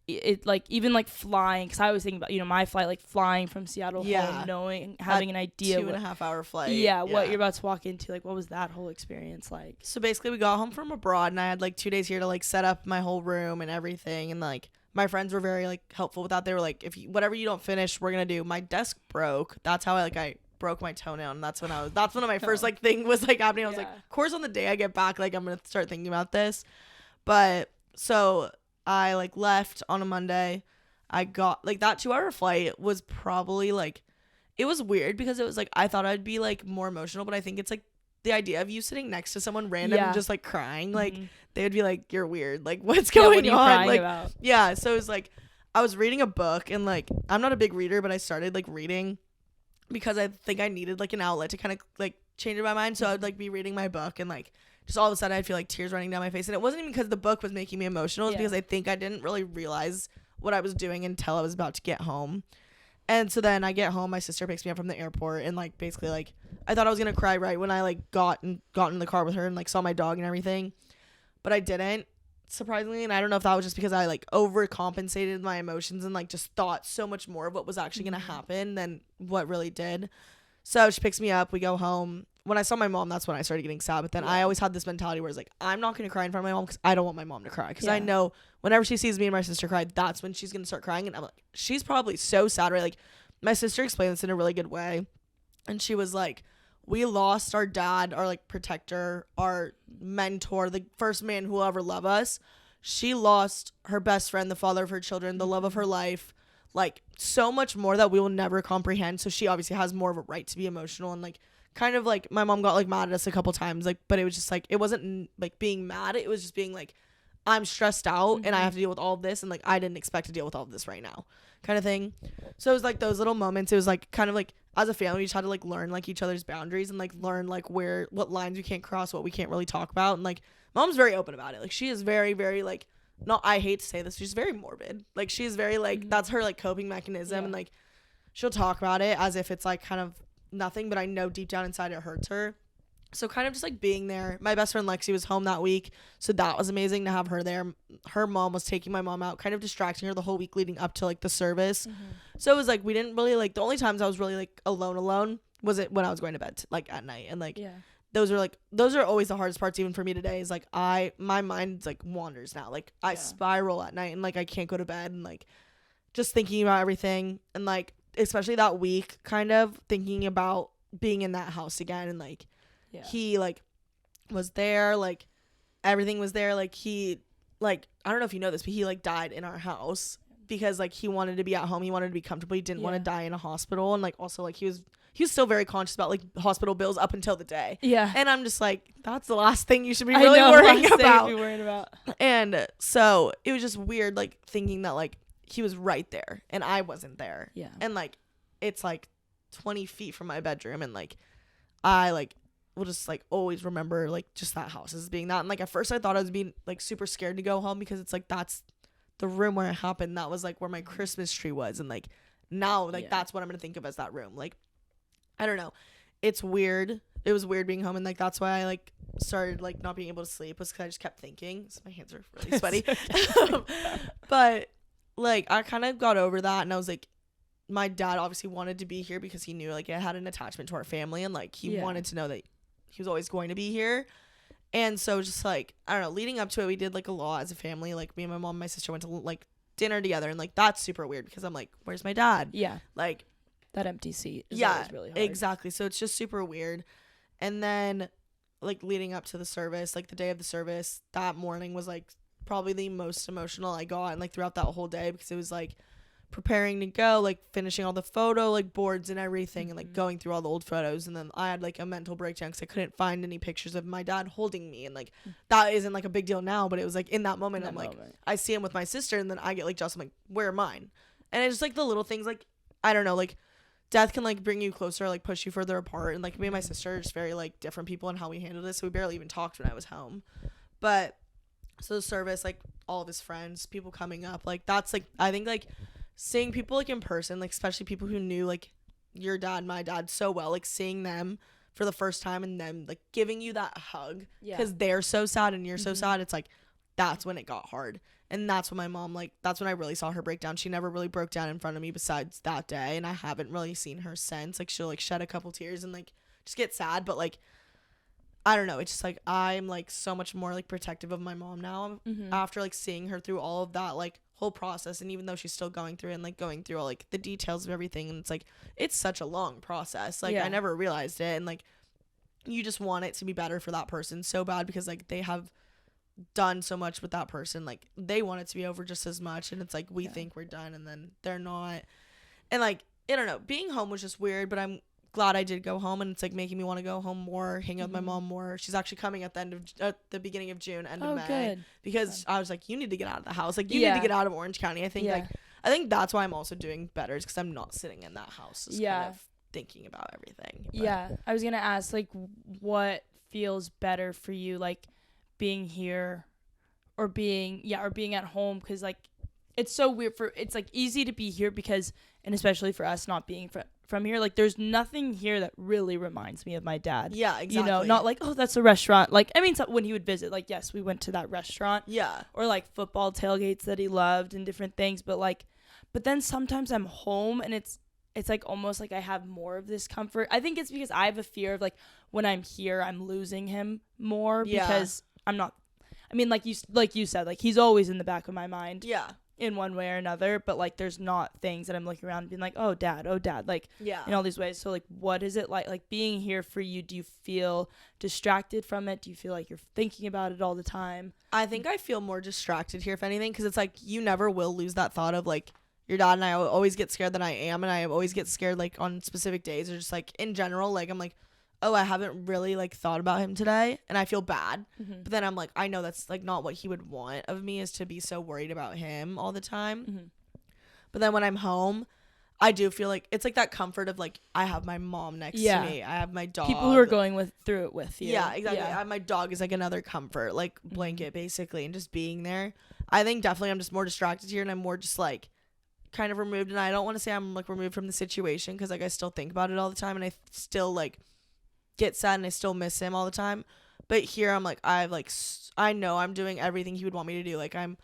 Speaker 1: it like even like flying, because I was thinking about, you know, my flight, like flying from Seattle home, having an idea
Speaker 2: 2.5 hour flight.
Speaker 1: What you're about to walk into. Like, what was that whole experience like?
Speaker 2: So basically, we got home from abroad, and I had like 2 days here to like set up my whole room and everything, and like my friends were very like helpful with that. They were like, if whatever you don't finish, we're gonna do. My desk broke. That's how I broke my toenail, and that's when my first like thing was like happening. I was like, of course on the day I get back, like I'm gonna start thinking about this. But so I like left on a Monday. I got like that 2 hour flight was probably like, it was weird because it was like I thought I'd be like more emotional, but I think it's like the idea of you sitting next to someone random and just like crying, like they would be like, you're weird, like what's going on, like about? So it was like I was reading a book, and like I'm not a big reader, but I started like reading because I think I needed like an outlet to kind of like change my mind. So I'd like be reading my book, and like just all of a sudden I'd feel like tears running down my face, and it wasn't even because the book was making me emotional. It's because I think I didn't really realize what I was doing until I was about to get home. And so then I get home, my sister picks me up from the airport, and like basically like I thought I was gonna cry right when I like got in the car with her and like saw my dog and everything, but I didn't, surprisingly. And I don't know if that was just because I like overcompensated my emotions and like just thought so much more of what was actually gonna happen than what really did. So she picks me up, we go home, when I saw my mom, that's when I started getting sad. But then I always had this mentality where it's like, I'm not going to cry in front of my mom because I don't want my mom to cry. Because I know whenever she sees me and my sister cry, that's when she's going to start crying. And I'm like, she's probably so sad, right? Like, my sister explained this in a really good way. And she was like, we lost our dad, our like protector, our mentor, the first man who will ever love us. She lost her best friend, the father of her children, the love of her life, like so much more that we will never comprehend. So she obviously has more of a right to be emotional, and like kind of like my mom got like mad at us a couple times, like, but it was just like, it wasn't like being mad. It was just being like, I'm stressed out and I have to deal with all of this. And like, I didn't expect to deal with all of this right now kind of thing. So it was like those little moments. It was like kind of like as a family, we just had to like learn like each other's boundaries and like learn like what lines we can't cross, what we can't really talk about. And like mom's very open about it. Like she is very, very like, no, I hate to say this, she's very morbid. Like she's very like, that's her like coping mechanism. And like she'll talk about it as if it's like kind of nothing, but I know deep down inside it hurts her. So kind of just like being there. My best friend Lexi was home that week, so that was amazing to have her there. Her mom was taking my mom out, kind of distracting her the whole week leading up to like the service. So it was like we didn't really like, the only times I was really like alone was it when I was going to bed like at night. And like those are always the hardest parts even for me today, is like my mind like wanders now. Like I spiral at night and like I can't go to bed, and like just thinking about everything, and like especially that week kind of thinking about being in that house again. And like he like was there, like everything was there, like he like, I don't know if you know this, but he like died in our house because like he wanted to be at home, he wanted to be comfortable, he didn't want to die in a hospital. And like also like he was still very conscious about like hospital bills up until the day. And I'm just like, that's the last thing you should be really worrying about. And so it was just weird like thinking that like he was right there and I wasn't there. And like it's like 20 feet from my bedroom, and like I like will just like always remember like just that house as being that. And like at first I thought I was being like super scared to go home because it's like that's the room where it happened, that was like where my Christmas tree was, and like now like that's what I'm gonna think of as that room. Like I don't know, it's weird. It was weird being home, and like that's why I like started like not being able to sleep, was because I just kept thinking. So my hands are really sweaty. But like I kind of got over that, and I was like, my dad obviously wanted to be here because he knew like it had an attachment to our family, and like he wanted to know that he was always going to be here. And so just like, I don't know, leading up to it, we did like a lot as a family. Like me and my mom and my sister went to like dinner together, and like that's super weird because I'm like, where's my dad? Like
Speaker 1: that empty seat is always really hard.
Speaker 2: Exactly. So it's just super weird. And then like leading up to the service, like the day of the service, that morning was like probably the most emotional I got, and like throughout that whole day, because it was like preparing to go, like finishing all the photo like boards and everything, and like going through all the old photos. And then I had like a mental breakdown because I couldn't find any pictures of my dad holding me, and like that isn't like a big deal now, but it was like in that moment, I see him with my sister, and then I get like just, I'm like, where are mine? And it's just like the little things, like I don't know, like death can like bring you closer, like push you further apart. And like me and my sister are just very like different people in how we handle this, so we barely even talked when I was home. But so the service, like all of his friends, people coming up, like that's like, I think like seeing people like in person, like especially people who knew like your dad, my dad so well, like seeing them for the first time and them like giving you that hug because they're so sad and you're so sad, it's like that's when it got hard. And that's when my mom, like that's when I really saw her break down. She never really broke down in front of me besides that day, and I haven't really seen her since. Like she'll like shed a couple tears and like just get sad, but like I don't know, it's just like I'm like so much more like protective of my mom now after like seeing her through all of that like whole process. And even though she's still going through it and like going through all like the details of everything, and it's like it's such a long process, like I never realized it, and like you just want it to be better for that person so bad because like they have done so much with that person, like they want it to be over just as much, and it's like we think we're done and then they're not. And like I don't know, being home was just weird, but I'm glad I did go home, and it's like making me want to go home more, hang out with my mom more. She's actually coming at the beginning of June, end of May, good. Because I was like, you need to get out of the house, like you need to get out of Orange County. I think I think that's why I'm also doing better, is because I'm not sitting in that house just kind of thinking about everything. But
Speaker 1: I was gonna ask like what feels better for you, like being here or being at home, because like it's so weird it's like easy to be here because, and especially for us not being from here, like there's nothing here that really reminds me of my dad.
Speaker 2: Exactly.
Speaker 1: You know, not like, oh, that's a restaurant. Like I mean, so when he would visit, like yes, we went to that restaurant, or like football tailgates that he loved and different things, but then sometimes I'm home and it's it's like almost like I have more of this comfort. I think it's because I have a fear of like when I'm here, I'm losing him more because I'm not. I mean, like you said, like he's always in the back of my mind.
Speaker 2: Yeah.
Speaker 1: In one way or another, but like there's not things that I'm looking around and being like, oh dad, like in all these ways. So like what is it like being here for you? Do you feel distracted from it? Do you feel like you're thinking about it all the time?
Speaker 2: I think I feel more distracted here if anything, because it's like you never will lose that thought of like your dad, and I always get scared that I am, and I always get scared like on specific days or just like in general, like I'm like, oh, I haven't really like thought about him today, and I feel bad. But then I'm like, I know that's like not what he would want of me, is to be so worried about him all the time. But then when I'm home, I do feel like it's like that comfort of like I have my mom next to me, I have my dog,
Speaker 1: people who are going through it with you.
Speaker 2: Yeah, exactly. I have my dog is like another comfort, like blanket basically, and just being there. I think definitely I'm just more distracted here, and I'm more just like kind of removed, and I don't want to say I'm like removed from the situation, because like I still think about it all the time, and I still like get sad, and I still miss him all the time. But here I'm like, I know I'm doing everything he would want me to do. Like I'm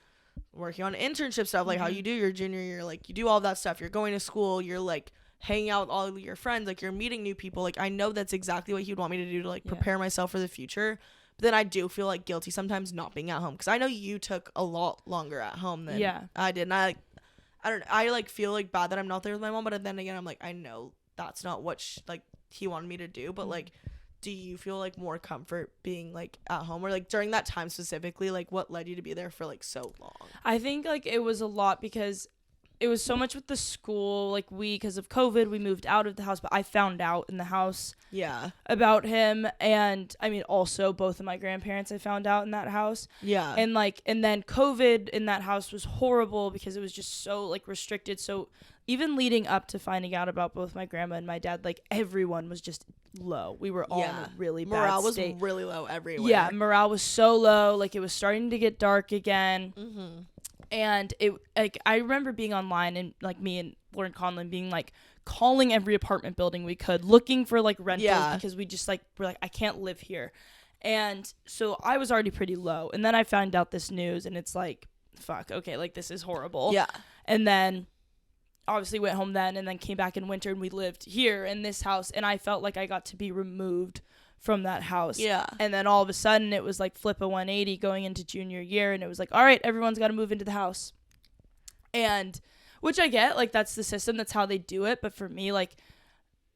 Speaker 2: working on internship stuff, like how you do your junior year, like you do all that stuff. You're going to school, you're like hanging out with all of your friends, like you're meeting new people. Like I know that's exactly what he would want me to do to like prepare myself for the future. But then I do feel like guilty sometimes not being at home, because I know you took a lot longer at home than I did. And I like feel like bad that I'm not there with my mom, but then again I'm like, I know that's not what like he wanted me to do. But like, do you feel like more comfort being like at home, or like during that time specifically, like what led you to be there for like so long?
Speaker 1: I think like it was a lot because it was so much with the school. Like because of COVID, we moved out of the house, but I found out in the house about him. And I mean, also both of my grandparents I found out in that house. And like, and then COVID in that house was horrible because it was just so like restricted. So even leading up to finding out about both my grandma and my dad, like everyone was just low. We were all in a really bad
Speaker 2: morale
Speaker 1: state.
Speaker 2: Was really low everywhere.
Speaker 1: Yeah, morale was so low. Like it was starting to get dark again. And it like I remember being online, and like me and Lauren Conlon being like calling every apartment building we could, looking for like rentals, because we just like were like, I can't live here. And so I was already pretty low, and then I found out this news, and it's like, fuck, okay, like this is horrible. And then obviously went home then, and then came back in winter, and we lived here in this house, and I felt like I got to be removed from that house. And then all of a sudden it was like flip a 180 going into junior year, and it was like, all right, everyone's got to move into the house. And which I get, like that's the system, that's how they do it. But for me, like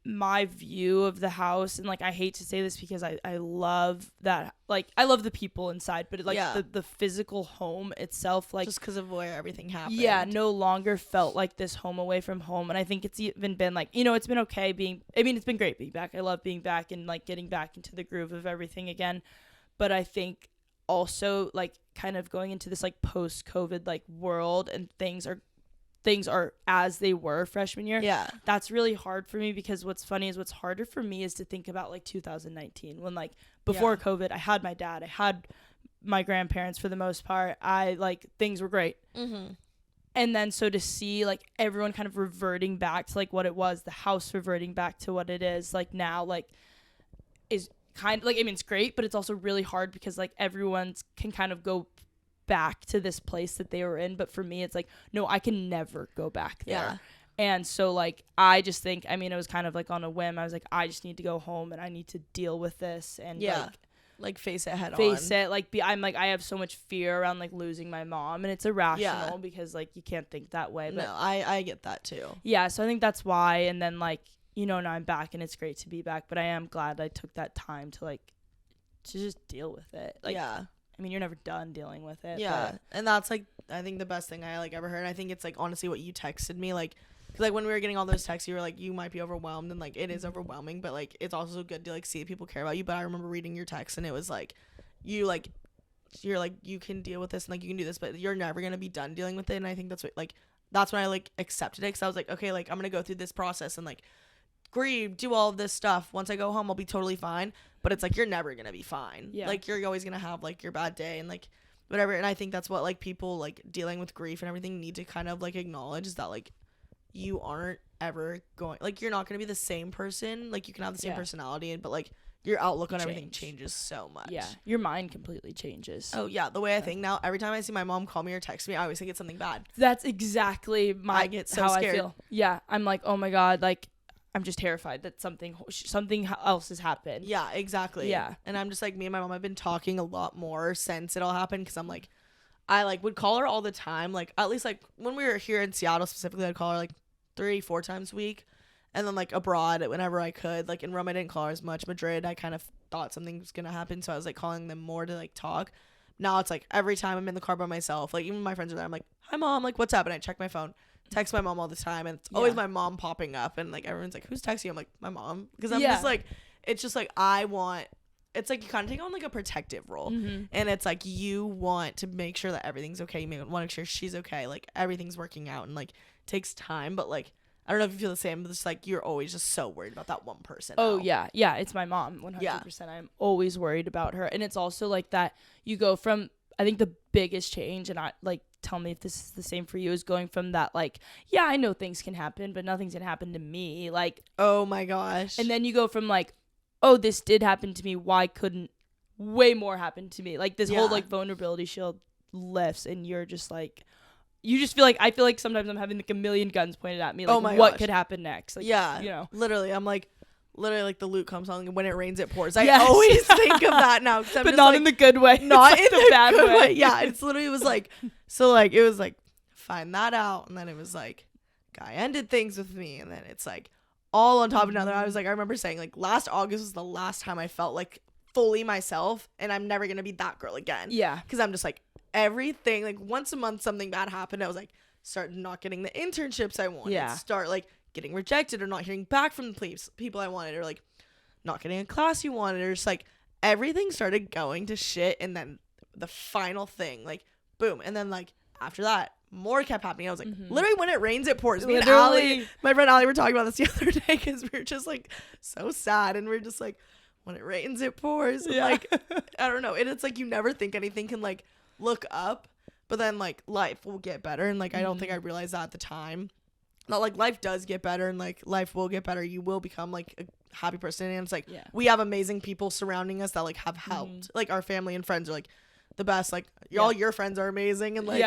Speaker 1: my view of the house, and like I hate to say this because I love that, like I love the people inside, but like the physical home itself, like
Speaker 2: just because of where everything happened,
Speaker 1: no longer felt like this home away from home. And I think it's even been like, you know, it's been okay it's been great being back. I love being back and like getting back into the groove of everything again. But I think also like kind of going into this like post-COVID like world, and things are as they were freshman year. That's really hard for me, because what's funny is what's harder for me is to think about like 2019, when like before COVID, I had my dad, I had my grandparents for the most part. I like things were great. And then so to see like everyone kind of reverting back to like what it was, the house reverting back to what it is like now, like is kind of like, I mean, it's great, but it's also really hard because like everyone's can kind of go back to this place that they were in. But for me, it's like, no, I can never go back there. And so like I just think, I mean, it was kind of like on a whim. I was like, I just need to go home, and I need to deal with this, and
Speaker 2: like face it head on.
Speaker 1: Face it. Like I'm like, I have so much fear around like losing my mom, and it's irrational because like you can't think that way. But
Speaker 2: no, I get that too.
Speaker 1: Yeah, so I think that's why. And then like, you know, now I'm back, and it's great to be back, but I am glad I took that time to like to just deal with it. Like I mean, you're never done dealing with it.
Speaker 2: And that's like I think the best thing I like ever heard. I think it's like honestly what you texted me, like, cause like when we were getting all those texts, you were like, you might be overwhelmed, and like it is overwhelming, but like it's also good to like see that people care about you. But I remember reading your text, and it was like you're like you can deal with this, and like you can do this, but you're never gonna be done dealing with it. And I think that's when I like accepted it, because I was like, okay, like I'm gonna go through this process and like grieve, do all of this stuff. Once I go home, I'll be totally fine. But it's like you're never gonna be fine. Like you're always gonna have like your bad day and like whatever. And I think that's what like people like dealing with grief and everything need to kind of like acknowledge, is that like you aren't ever going, like you're not gonna be the same person. Like you can have the same personality, but like your outlook on everything changes so much.
Speaker 1: Yeah, your mind completely changes.
Speaker 2: Oh yeah, the way I think now, every time I see my mom call me or text me, I always think it's something bad.
Speaker 1: That's exactly
Speaker 2: I get so
Speaker 1: how
Speaker 2: scared.
Speaker 1: I feel. Yeah, I'm like, oh my god, like I'm just terrified that something else has happened.
Speaker 2: Yeah, exactly.
Speaker 1: Yeah,
Speaker 2: and I'm just like, me and my mom have been talking a lot more since it all happened, because I'm like, I like would call her all the time, like at least like when we were here in Seattle specifically, I'd call her like 3-4 times a week. And then, like, abroad, whenever I could. Like, in Rome, I didn't call her as much. Madrid, I kind of thought something was going to happen. So I was, like, calling them more to, like, talk. Now it's, like, every time I'm in the car by myself, like, even my friends are there, I'm like, hi, Mom. Like, what's up? And I check my phone. Text my mom all the time. And it's always my mom popping up. And, like, everyone's like, who's texting you? I'm like, my mom. Because I'm just, like, it's just, like, it's, like, you kind of take on, like, a protective role.
Speaker 1: Mm-hmm.
Speaker 2: And it's, like, you want to make sure that everything's okay. You want to make sure she's okay. Like, everything's working out. And, like, it takes time. But, like, I don't know if you feel the same, but it's like you're always just so worried about that one person.
Speaker 1: Oh, yeah. Yeah, it's my mom, 100%. Yeah. I'm always worried about her. And it's also like that you go from, I think the biggest change, and I like, tell me if this is the same for you, is going from that, like, yeah, I know things can happen, but nothing's going to happen to me. Like,
Speaker 2: oh my gosh.
Speaker 1: And then you go from like, oh, this did happen to me. Why couldn't way more happen to me? Like this whole like vulnerability shield lifts, and you're just like, you just feel like, I feel like sometimes I'm having like a million guns pointed at me. Like, what could happen next? Like,
Speaker 2: yeah.
Speaker 1: You know,
Speaker 2: literally, I'm like, like the Luke comes on, when it rains, it pours. I always think of that now.
Speaker 1: But not like, in the good way.
Speaker 2: Not
Speaker 1: like
Speaker 2: in the
Speaker 1: bad way.
Speaker 2: Yeah. It's literally, it was like, so like, it was like, find that out. And then it was like, guy ended things with me. And then it's like, all on top of another. I was like, I remember saying like last August was the last time I felt like fully myself, and I'm never going to be that girl again.
Speaker 1: Yeah.
Speaker 2: Because I'm just like, everything, like once a month something bad happened, I was like, start not getting the internships I wanted. Yeah. Start like getting rejected or not hearing back from the people I wanted, or like not getting a class you wanted, or just like everything started going to shit. And then the final thing, like boom. And then like after that, more kept happening. I was like, literally, when it rains, it pours. Me and Allie, my friend Allie, were talking about this the other day because we were just like so sad, and we are just like, when it rains, it pours. Yeah. Like, I don't know. And it's like you never think anything can like look up, but then like life will get better. And like I don't think I realized that at the time. Not like life does get better, and like life will get better. You will become like a happy person, and it's like we have amazing people surrounding us that like have helped. Like our family and friends are like the best. Like all your friends are amazing, and like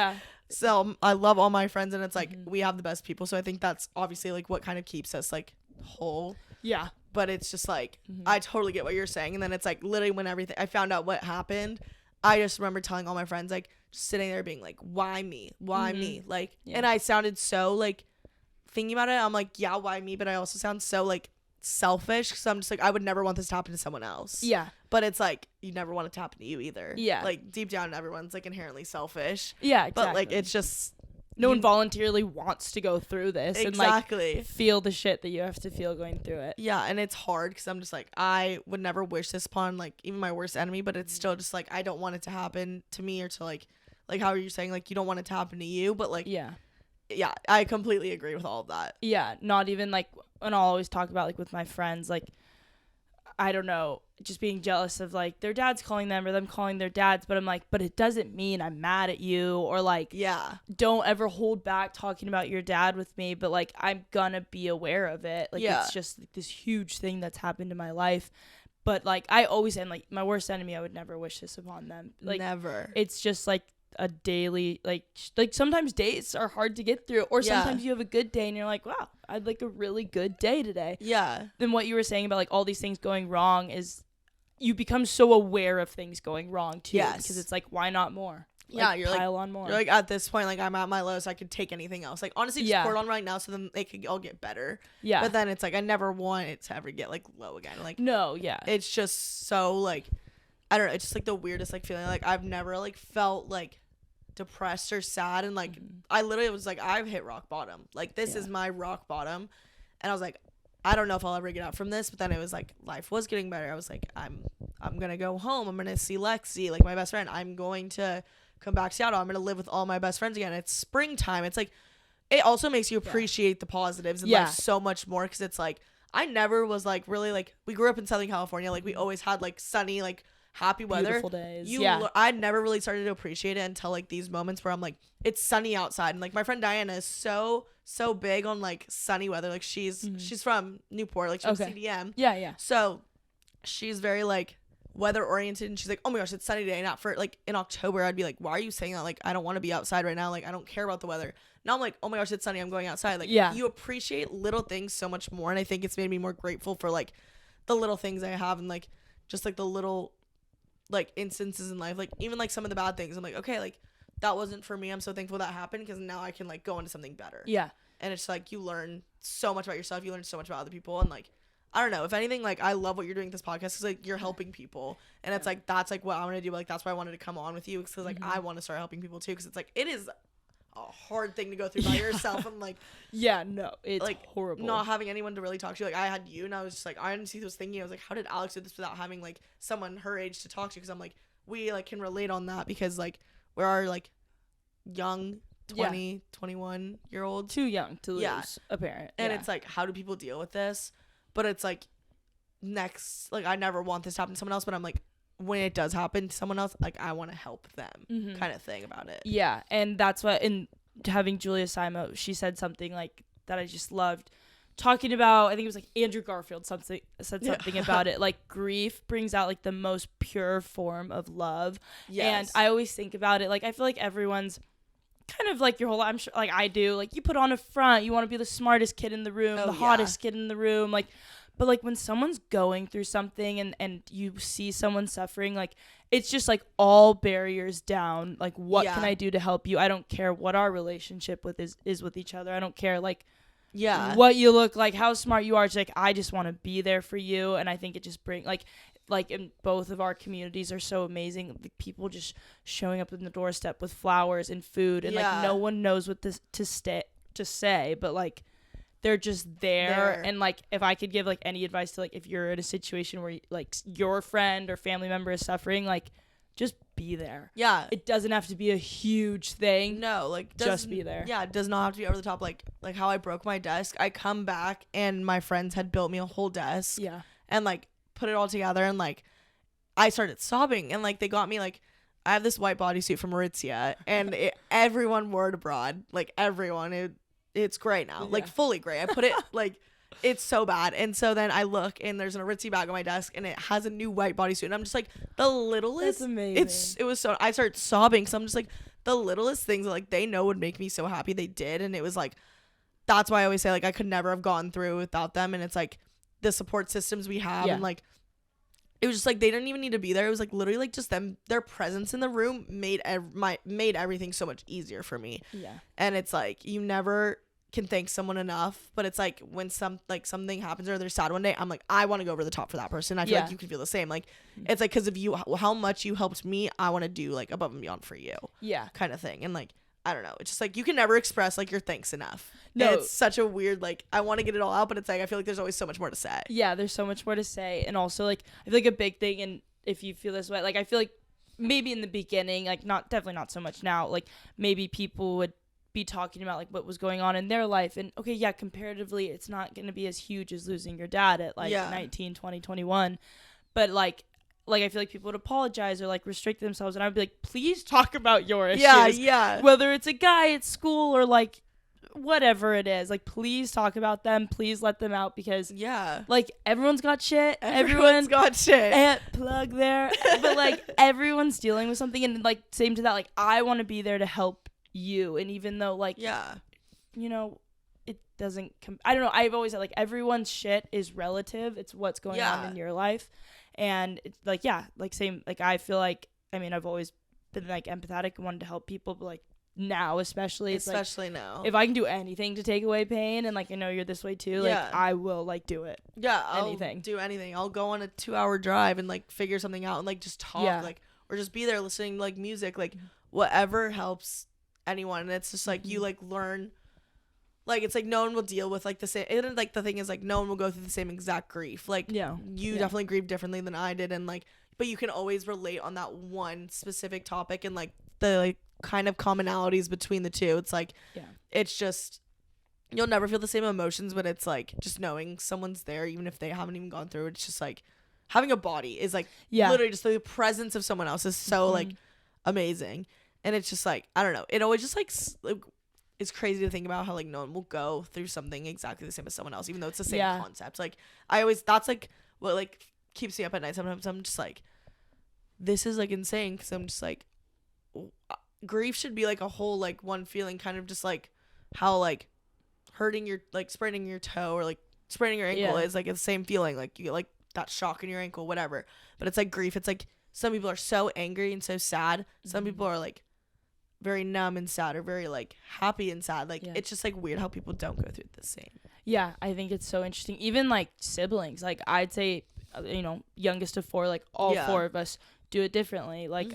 Speaker 2: so I love all my friends, and it's like we have the best people. So I think that's obviously like what kind of keeps us like whole. Yeah. But it's just like I totally get what you're saying. And then it's like literally when everything I found out what happened, I just remember telling all my friends, like just sitting there being like, why me? Why me? Like and I sounded so like thinking about it, I'm like, yeah, why me? But I also sound so like selfish, because I'm just like, I would never want this to happen to someone else. Yeah. But it's like you never want it to happen to you either. Yeah. Like deep down everyone's like inherently selfish. Yeah, exactly. But like it's just
Speaker 1: no one voluntarily wants to go through this and like feel the shit that you have to feel going through it.
Speaker 2: Yeah, and it's hard because I'm just like, I would never wish this upon like even my worst enemy, but it's still just like I don't want it to happen to me, or to like how are you saying, like you don't want it to happen to you, but like yeah, I completely agree with all of that.
Speaker 1: Yeah, not even like, and I'll always talk about like with my friends, like I don't know, just being jealous of like their dad's calling them or them calling their dads, but I'm like, but it doesn't mean I'm mad at you, or like don't ever hold back talking about your dad with me, but like I'm gonna be aware of it. Like it's just like, this huge thing that's happened in my life. But like I always end like my worst enemy, I would never wish this upon them. Like never. It's just like a daily like sometimes days are hard to get through, or sometimes you have a good day and you're like, wow, I had like a really good day today. Yeah. Then what you were saying about like all these things going wrong is you become so aware of things going wrong too. Yes. Because it's like, why not more?
Speaker 2: Yeah, you're pile on more. You're like, at this point, like I'm at my lowest, I could take anything else. Like honestly, just pour it on right now, so then they could all get better. Yeah. But then it's like I never want it to ever get like low again. Like no, yeah. It's just so like I don't know. It's just like the weirdest like feeling. Like I've never like felt like depressed or sad, and like I literally was like, I've hit rock bottom. Like this is my rock bottom, and I was like, I don't know if I'll ever get out from this. But then it was like life was getting better. I was like, I'm gonna go home. I'm gonna see Lexi, like my best friend. I'm going to come back to Seattle. I'm gonna live with all my best friends again. It's springtime. It's like it also makes you appreciate the positives in life so much more, because it's like I never was like really like, we grew up in Southern California, like we always had like sunny, like happy weather, beautiful days. I never really started to appreciate it until like these moments where I'm like, it's sunny outside, and like my friend Diana is so big on like sunny weather. Like she's from Newport, like she's from CDM. Yeah. So she's very like weather oriented, and she's like, oh my gosh, it's sunny today. Not for like in October, I'd be like, why are you saying that? Like, I don't want to be outside right now. Like, I don't care about the weather. Now I'm like, oh my gosh, it's sunny, I'm going outside. Like, you appreciate little things so much more, and I think it's made me more grateful for like the little things I have, and like just like the little like instances in life, like even like some of the bad things. I'm like, okay, like that wasn't for me. I'm so thankful that happened, because now I can like go into something better.
Speaker 1: Yeah.
Speaker 2: And it's like you learn so much about yourself, you learn so much about other people, and like I don't know, if anything, like I love what you're doing with this podcast, because like you're helping people, and it's like that's like what I want to do. Like that's why I wanted to come on with you, because like I want to start helping people too, because it's like it is a hard thing to go through by yourself, and like
Speaker 1: it's
Speaker 2: like
Speaker 1: horrible
Speaker 2: not having anyone to really talk to. Like I had you, and I was just like, I honestly was thinking, I was like, how did Alex do this without having like someone her age to talk to? Because I'm like, we like can relate on that, because like we are like young 20 21 year olds,
Speaker 1: too young to lose a parent,
Speaker 2: and it's like, how do people deal with this? But it's like next, like I never want this to happen to someone else, but I'm like, when it does happen to someone else, like I want to help them, kind of thing about it.
Speaker 1: Yeah, and that's what, in having Julia Simo, she said something like that I just loved, talking about, I think it was like Andrew Garfield said something about it, like grief brings out like the most pure form of love. And I always think about it, like I feel like everyone's kind of like your whole life, I'm sure, like I do, like you put on a front, you want to be the smartest kid in the room, the hottest kid in the room, like, but like when someone's going through something and you see someone suffering, like it's just like all barriers down, like what can I do to help you? I don't care what our relationship with is with each other. I don't care like what you look like, how smart you are. It's like I just want to be there for you. And I think it just brings like in both of our communities are so amazing. The people just showing up in the doorstep with flowers and food, and like no one knows what to say, but like they're just there. And like if I could give like any advice to like if you're in a situation where like your friend or family member is suffering, like just be there. Yeah, it doesn't have to be a huge thing.
Speaker 2: No, like
Speaker 1: just be there.
Speaker 2: Yeah, it does not have to be over the top. Like how I broke my desk, I come back and my friends had built me a whole desk. Yeah, and like put it all together, and like I started sobbing, and like they got me like I have this white bodysuit from Aritzia, and everyone wore it abroad, like everyone. It's gray now, like fully gray. I put it like it's so bad, and so then I look and there's an Aritzia bag on my desk, and it has a new white bodysuit, and I'm just like the littlest. That's amazing. It was so I started sobbing, so I'm just like the littlest things that like they know would make me so happy, they did, and it was like that's why I always say like I could never have gone through without them, and it's like the support systems we have, and like it was just like they didn't even need to be there. It was like literally like just them, their presence in the room made everything so much easier for me. Yeah, and it's like you never can thank someone enough, but it's like when something happens or they're sad one day, I'm like I want to go over the top for that person. I feel like you can feel the same. Like it's like because of you, how much you helped me, I want to do like above and beyond for you. Yeah, kind of thing. And like I don't know, it's just like you can never express like your thanks enough. No, and it's such a weird, like I want to get it all out, but it's like I feel like there's always so much more to say.
Speaker 1: Yeah, there's so much more to say. And also like I feel like a big thing, and if you feel this way, like I feel like maybe in the beginning, like definitely not so much now, like maybe people would be talking about like what was going on in their life, and okay, yeah, comparatively it's not going to be as huge as losing your dad at like 19, 20, 21, but like I feel like people would apologize or like restrict themselves, and I'd be like, please talk about your issues. Yeah. Whether it's a guy at school or like whatever it is, like please talk about them, please let them out, because like everyone's got shit. Everyone's got shit. Plug there. But like everyone's dealing with something, and like same to that, like I want to be there to help you, and even though like you know it doesn't I don't know, I've always said like everyone's shit is relative. It's what's going on in your life. And it's like, like same, like I feel like, I mean, I've always been like empathetic and wanted to help people, but like now, especially like,
Speaker 2: now,
Speaker 1: if I can do anything to take away pain, and like I know you're this way too, like I will like do it.
Speaker 2: Yeah, I'll do anything. I'll go on a 2-hour drive and like figure something out and like just talk, like, or just be there listening to like music, like whatever helps anyone. And it's just like you like learn. Like, it's like no one will deal with, like, the same... And, like, the thing is, like, no one will go through the same exact grief. Like, you definitely grieve differently than I did. And, like... But you can always relate on that one specific topic. And, like, the, like, kind of commonalities between the two. It's, like... It's just... You'll never feel the same emotions, but it's, like, just knowing someone's there, even if they haven't even gone through it. It's just, like... Having a body is, like... Literally just the presence of someone else is so, like, amazing. And it's just, like... I don't know. It always just, like it's crazy to think about how like no one will go through something exactly the same as someone else, even though it's the same concept. Like I always, that's like what like keeps me up at night. Sometimes I'm just like, this is like insane, because I'm just like, grief should be like a whole like one feeling, kind of just like how like hurting your like spraining your toe or like spraining your ankle is like the same feeling, like you get like that shock in your ankle, whatever. But it's like grief, it's like some people are so angry and so sad, some people are like very numb and sad, or very like happy and sad. Like it's just like weird how people don't go through the same.
Speaker 1: Yeah, I think it's so interesting. Even like siblings, like I'd say, you know, youngest of 4, like all 4 of us do it differently. Like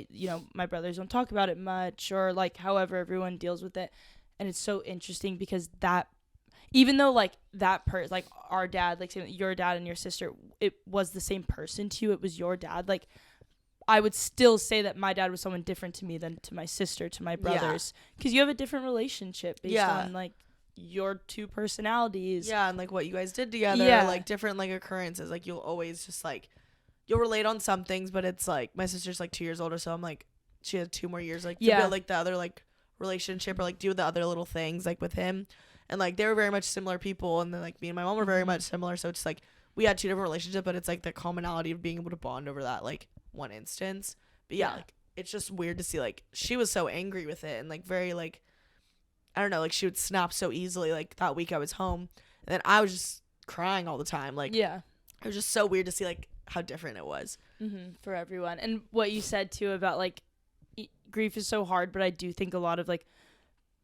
Speaker 1: you know, my brothers don't talk about it much, or like however everyone deals with it. And it's so interesting because that, even though like that person, like our dad, like your dad and your sister, it was the same person to you, it was your dad. Like I would still say that my dad was someone different to me than to my sister, to my brothers, because you have a different relationship based on like your 2 personalities.
Speaker 2: Yeah, and like what you guys did together, like different like occurrences. Like you'll always just like, you'll relate on some things, but it's like my sister's like 2 years older, so I'm like, she has 2 more years like to build like the other like relationship, or like do the other little things like with him. And like they were very much similar people, and then like me and my mom were very much similar, so it's like we had 2 different relationships, but it's like the commonality of being able to bond over that like one instance. But like it's just weird to see like she was so angry with it, and like very like, I don't know, like she would snap so easily. Like that week I was home, and then I was just crying all the time. Like it was just so weird to see like how different it was
Speaker 1: for everyone. And what you said too about like grief is so hard, but I do think a lot of like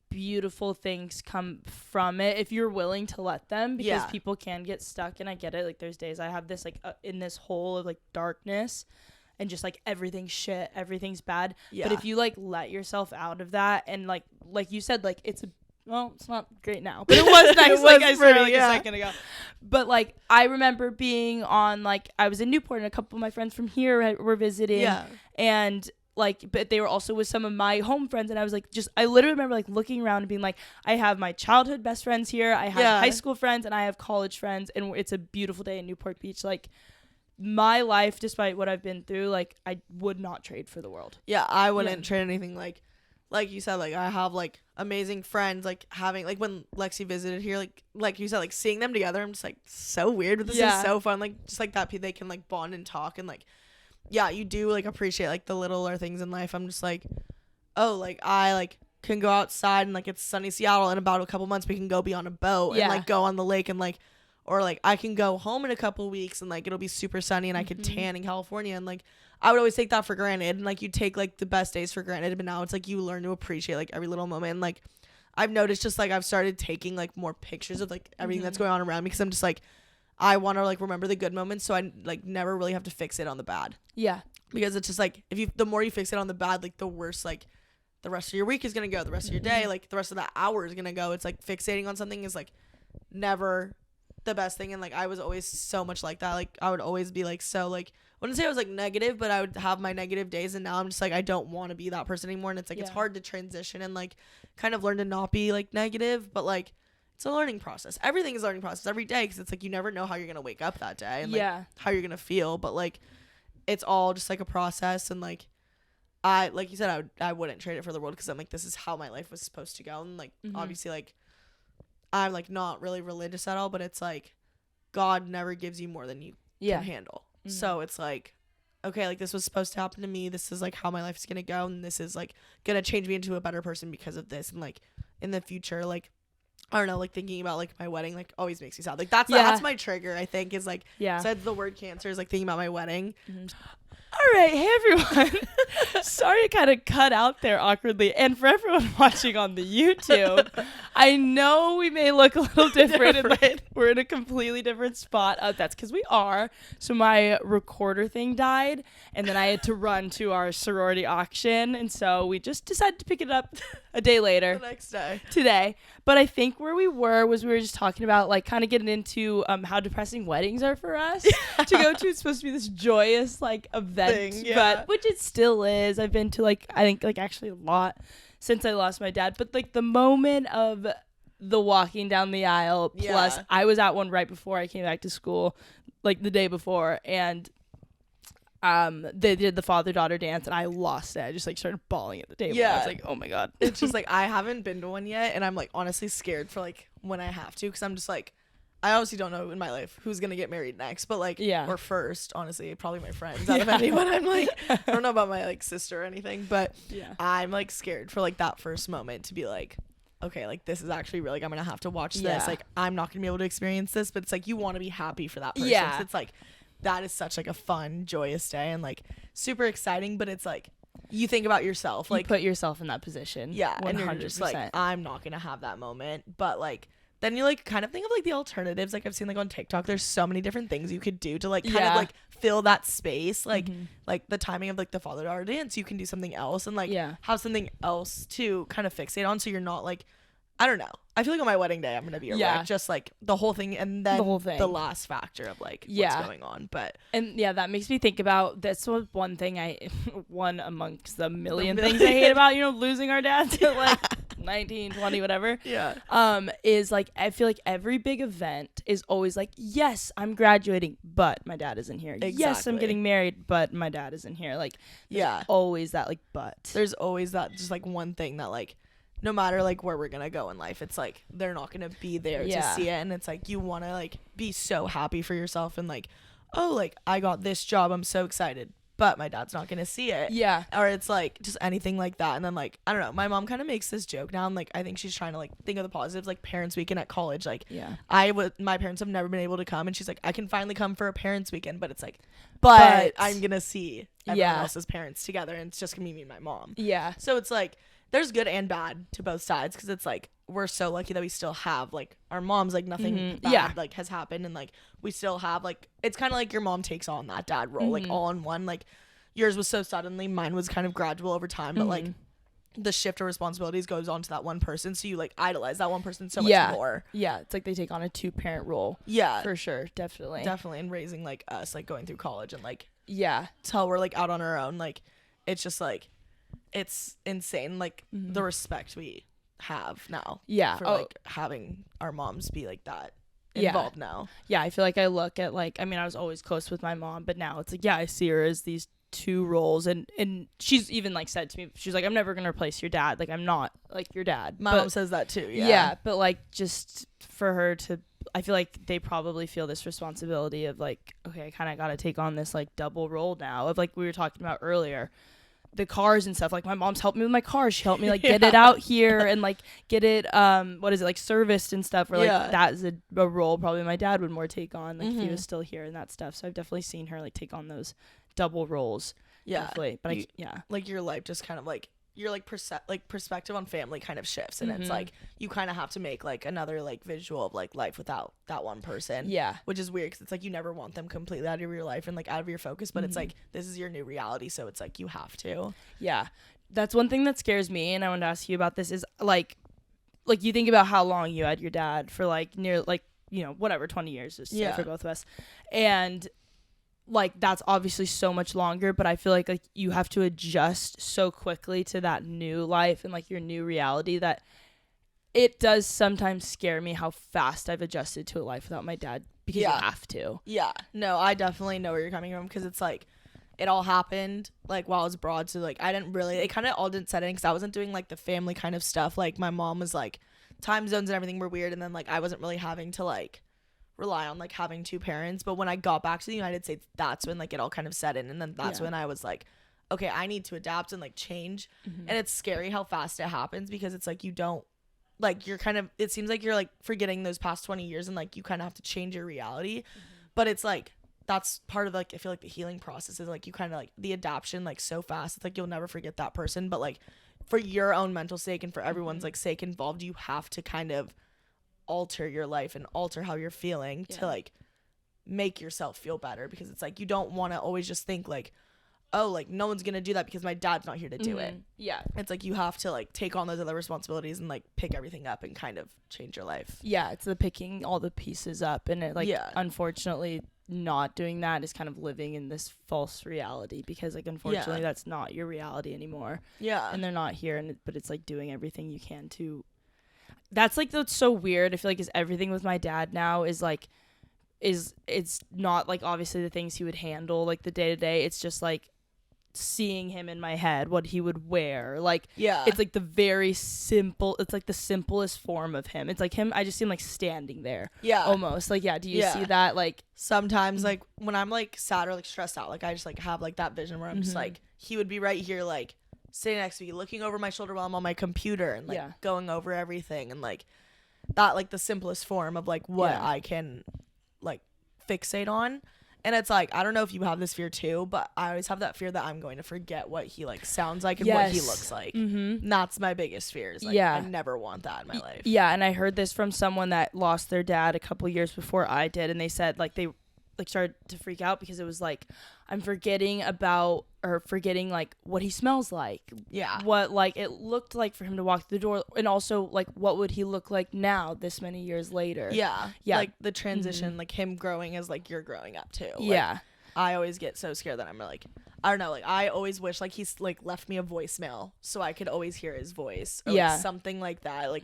Speaker 1: beautiful things come from it if you're willing to let them, because people can get stuck. And I get it, like there's days I have this like in this hole of like darkness and just like everything's shit, everything's bad. But if you like let yourself out of that, and like you said, like it's not great now, but it was nice. It like I said like a second ago. But like I remember being on, like I was in Newport and a couple of my friends from here were visiting, and like, but they were also with some of my home friends, and I was like, I literally remember like looking around and being like, I have my childhood best friends here, I have high school friends, and I have college friends, and it's a beautiful day in Newport Beach. Like my life, despite what I've been through, like I would not trade for the world.
Speaker 2: I wouldn't trade anything. Like you said, like I have like amazing friends, like having like when Lexi visited here, like you said, like seeing them together, I'm just like so weird, but this is so fun. Like just like that they can like bond and talk, and like you do like appreciate like the littler things in life. I'm just like, oh, like I like can go outside, and like it's sunny Seattle, in about a couple months we can go be on a boat and like go on the lake, and like, or like I can go home in a couple weeks and like it'll be super sunny and I could tan in California, and like I would always take that for granted, and like you take like the best days for granted, but now it's like you learn to appreciate like every little moment. And like I've noticed just like I've started taking like more pictures of like everything that's going on around me, because I'm just like, I want to like remember the good moments, so I like never really have to fix it on the bad. Because it's just like the more you fix it on the bad, like the worse like the rest of your week is gonna go, the rest of your day, like the rest of that hour is gonna go. It's like fixating on something is like never the best thing. And like I was always so much like that. Like I would always be like, so like, I wouldn't say I was like negative, but I would have my negative days, and now I'm just like, I don't want to be that person anymore. And it's like it's hard to transition and like kind of learn to not be like negative, but like it's a learning process. Everything is a learning process every day, because it's like you never know how you're gonna wake up that day, and like how you're gonna feel, but like it's all just like a process. And like I, like you said, I wouldn't trade it for the world, because I'm like, this is how my life was supposed to go. And like obviously like I'm like not really religious at all, but it's like God never gives you more than you can handle. So it's like, okay, like this was supposed to happen to me, this is like how my life is gonna go, and this is like gonna change me into a better person because of this. And like in the future, like I don't know, like thinking about like my wedding like always makes me sad. Like that's my trigger, I think, is like besides the word cancer, is like thinking about my wedding.
Speaker 1: All right, hey everyone. Sorry it kind of cut out there awkwardly. And for everyone watching on the YouTube, I know we may look a little different. And like, we're in a completely different spot. That's because we are. So my recorder thing died, and then I had to run to our sorority auction. And so we just decided to pick it up a day later.
Speaker 2: The next day.
Speaker 1: Today. But I think where we were just talking about like kind of getting into how depressing weddings are for us to go to. It's supposed to be this joyous like event, but which it still is. I've been to like, I think like actually a lot since I lost my dad, but like the moment of the walking down the aisle, plus I was at one right before I came back to school, like the day before, and they did the father-daughter dance, and I lost it. I just like started bawling at the table. I was like, oh my god.
Speaker 2: It's just like I haven't been to one yet, and I'm like honestly scared for like when I have to, because I'm just like, I obviously don't know in my life who's gonna get married next, but like, or first, honestly, probably my friends out of anyone. I'm like, I don't know about my like sister or anything, but I'm like scared for like that first moment to be like, okay, like this is actually real. Like I'm gonna have to watch this. Like I'm not gonna be able to experience this, but it's like you want to be happy for that person. Yeah. So it's like that is such like a fun, joyous day and like super exciting, but it's like you think about yourself, like
Speaker 1: you put yourself in that position. Yeah, 100%.
Speaker 2: And you're just like, I'm not gonna have that moment, but like. Then you like kind of think of like the alternatives. Like I've seen like on TikTok, there's so many different things you could do to like kind of like fill that space. Like like the timing of like the father-daughter dance, you can do something else and like have something else to kind of fixate on. So you're not like, I don't know. I feel like on my wedding day, I'm going to be a wreck. Just like the whole thing. And then the whole thing, the last factor of like what's going on. But
Speaker 1: and that makes me think about, this was one thing one amongst the million things I hate about, you know, losing our dad to like 19, 20, whatever. Is like, I feel like every big event is always like, yes, I'm graduating, but my dad isn't here. Exactly. Yes, I'm getting married, but my dad isn't here. Like, always that like, but.
Speaker 2: There's always that just like one thing that like, no matter like where we're gonna go in life, it's like they're not gonna be there to see it, and it's like you want to like be so happy for yourself and like, oh, like I got this job, I'm so excited, but my dad's not gonna see it. Or it's like just anything like that. And then like, I don't know, my mom kind of makes this joke now, and like I think she's trying to like think of the positives, like parents weekend at college, like my parents have never been able to come, and she's like, I can finally come for a parents weekend, but it's like, but I'm gonna see everyone else's parents together, and it's just gonna be me and my mom. So it's like there's good and bad to both sides, because it's like we're so lucky that we still have like our moms, like nothing bad like has happened, and like we still have like, it's kind of like your mom takes on that dad role like all in one. Like yours was so suddenly, mine was kind of gradual over time, but like the shift of responsibilities goes on to that one person, so you like idolize that one person so much more.
Speaker 1: It's like they take on a 2-parent role. For sure. Definitely
Speaker 2: and raising like us, like going through college and like till we're like out on our own, like it's just like it's insane, like the respect we have now for like having our moms be like that involved now.
Speaker 1: I feel like I look at like, I mean, I was always close with my mom, but now it's like I see her as these 2 roles, and she's even like said to me, she's like, I'm never gonna replace your dad, like I'm not like your dad.
Speaker 2: My mom says that too.
Speaker 1: But like just for her to, I feel like they probably feel this responsibility of like, okay, I kind of got to take on this like double role now, of like we were talking about earlier, the cars and stuff. Like my mom's helped me with my car, she helped me like get it out here and like get it what is it, like serviced and stuff, or like that is a role probably my dad would more take on, like if he was still here and that stuff. So I've definitely seen her like take on those double roles. Definitely. But
Speaker 2: like your life just kind of like your like perspective on family kind of shifts, and it's like you kind of have to make like another like visual of like life without that one person, which is weird, because it's like you never want them completely out of your life and like out of your focus, but it's like this is your new reality, so it's like you have to.
Speaker 1: That's one thing that scares me, and I wanted to ask you about this, is like you think about how long you had your dad for, like near like, you know, whatever, 20 years is for both of us, and like that's obviously so much longer, but I feel like you have to adjust so quickly to that new life and like your new reality, that it does sometimes scare me how fast I've adjusted to a life without my dad, because you have to.
Speaker 2: No, I definitely know where you're coming from, because it's like it all happened like while I was abroad, so like I didn't really, it kind of all didn't set in, because I wasn't doing like the family kind of stuff. Like my mom was like, time zones and everything were weird, and then like I wasn't really having to like rely on like having 2 parents. But when I got back to the United States, that's when like it all kind of set in, and then that's when I was like, okay, I need to adapt and like change. And it's scary how fast it happens, because it's like you don't like, you're kind of, it seems like you're like forgetting those past 20 years, and like you kind of have to change your reality. But it's like that's part of like, I feel like the healing process is like you kind of like the adaptation like so fast, it's like you'll never forget that person, but like for your own mental sake and for everyone's like sake involved, you have to kind of alter your life and alter how you're feeling to like make yourself feel better, because it's like you don't want to always just think like, oh, like no one's gonna do that because my dad's not here to do it. It's like you have to like take on those other responsibilities and like pick everything up and kind of change your life. It's
Speaker 1: the picking all the pieces up, and it like unfortunately not doing that is kind of living in this false reality, because like unfortunately that's not your reality anymore. And they're not here, and but it's like doing everything you can to, that's like, that's so weird. I feel like is everything with my dad now is like it's not like obviously the things he would handle like the day to day, it's just like seeing him in my head, what he would wear. Like,
Speaker 2: Yeah.
Speaker 1: it's like the very simple, it's like the simplest form of him. It's like him, I just see him like standing there.
Speaker 2: Yeah.
Speaker 1: Almost. Like, yeah, do you see that? Like,
Speaker 2: sometimes, like, when I'm like sad or like stressed out, like, I just like have like that vision where I'm just like, he would be right here, like, sitting next to me, looking over my shoulder while I'm on my computer and like going over everything, and like that, like the simplest form of like what I can like fixate on. And it's like, I don't know if you have this fear too, but I always have that fear that I'm going to forget what he like sounds like and what he looks like. And that's my biggest fear. Is, like, I never want that in my life.
Speaker 1: Yeah, and I heard this from someone that lost their dad a couple years before I did, and they said like they like started to freak out because it was like, I'm forgetting like what he smells like. Yeah. What like it looked like for him to walk through the door, and also like what would he look like now this many years later. Yeah. Yeah. Like the transition, like him growing as like you're growing up too. Like, I always get so scared that I'm like, I don't know, like I always wish like he's like left me a voicemail so I could always hear his voice or like, something like that. Like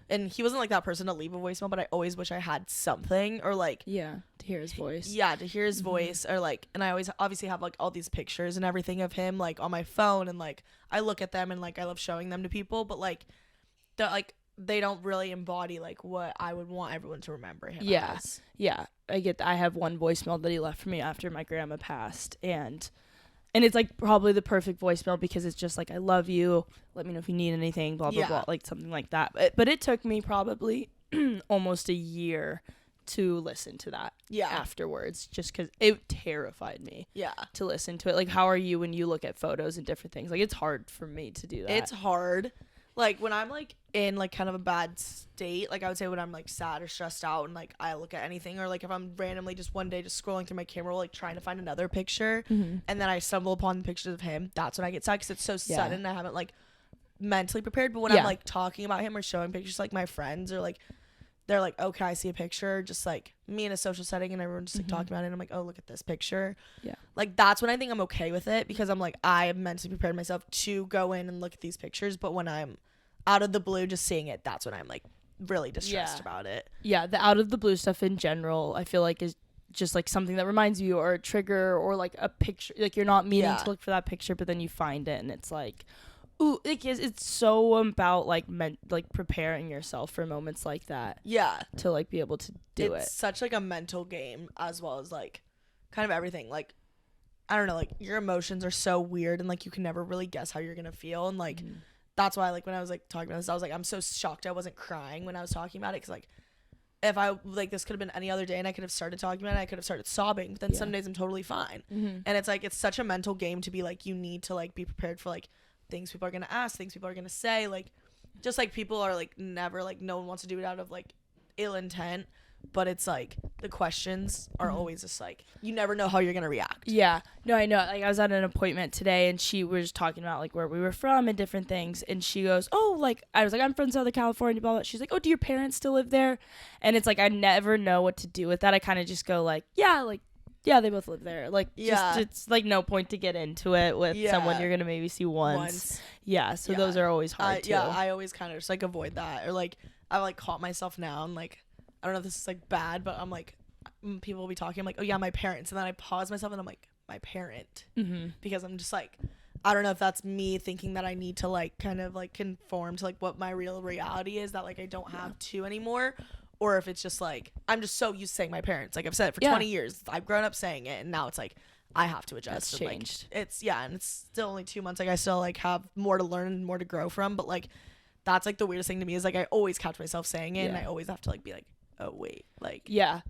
Speaker 1: and he wasn't like that person to leave a voicemail, but I always wish I had something, or like to hear his voice.
Speaker 2: Yeah, to hear his voice, or like, and I always obviously have like all these pictures and everything of him like on my phone, and like I look at them and like I love showing them to people, but like they don't really embody like what I would want everyone to remember him as. Yeah, I have one voicemail that he left for me after my grandma passed, and it's like probably the perfect voicemail because it's just like, I love you, let me know if you need anything, blah blah blah, like something like that. But it took me probably almost a year to listen to that afterwards, just because it terrified me to listen to it. Like, how are you when you look at photos and different things? Like, it's hard for me to do that. It's hard. Like, when I'm like in like kind of a bad state, like I would say when I'm like sad or stressed out and like I look at anything, or like if I'm randomly just one day just scrolling through my camera roll, like trying to find another picture, and then I stumble upon the pictures of him, that's when I get sad because it's so sudden. I haven't like mentally prepared. But when I'm like talking about him or showing pictures to, like, my friends, or like they're like, okay, I see a picture, just like me in a social setting and everyone just like talking about it, and I'm like, oh, look at this picture. Like, that's when I think I'm okay with it, because I'm like, I have mentally prepared myself to go in and look at these pictures. But when I'm out of the blue just seeing it, that's when I'm like really distressed about it. Yeah, the out of the blue stuff in general, I feel like is just like something that reminds you, or a trigger, or like a picture, like you're not meaning to look for that picture, but then you find it and it's like, ooh, it's so about like preparing yourself for moments like that. Yeah, to like be able to do it. It's such like a mental game, as well as like kind of everything. Like, I don't know, like your emotions are so weird, and like you can never really guess how you're gonna feel, and like that's why like when I was like talking about this, I was like, I'm so shocked I wasn't crying when I was talking about it, because like if I like, this could have been any other day and I could have started talking about it, I could have started sobbing, but then some days I'm totally fine. And it's like, it's such a mental game to be like, you need to like be prepared for like things people are gonna ask, things people are gonna say, like just like people are like never, like no one wants to do it out of like ill intent, but it's like the questions are always just like, you never know how you're gonna react. Yeah, no, I know. Like, I was at an appointment today and she was talking about like where we were from and different things, and she goes, oh, like I was like, I'm from Southern California, blah, blah. She's like, oh, do your parents still live there? And it's like, I never know what to do with that. I kind of just go like, yeah, they both live there. Like, just, it's like no point to get into it with someone you're gonna maybe see once. Yeah, so those are always hard too. Yeah, I always kind of just like avoid that, or like I like caught myself now and like, I don't know if this is like bad, but I'm like, people will be talking, I'm like, oh yeah, my parents, and then I pause myself and I'm like, my parent, because I'm just like, I don't know if that's me thinking that I need to like kind of like conform to like what my real reality is, that like I don't have to anymore, or if it's just like I'm just so used to saying my parents, like I've said it for 20 years, I've grown up saying it, and now it's like I have to adjust. That's changed. Like, it's and it's still only 2 months, like I still like have more to learn and more to grow from, but like that's like the weirdest thing to me is like I always catch myself saying it, and I always have to like be like, oh wait, like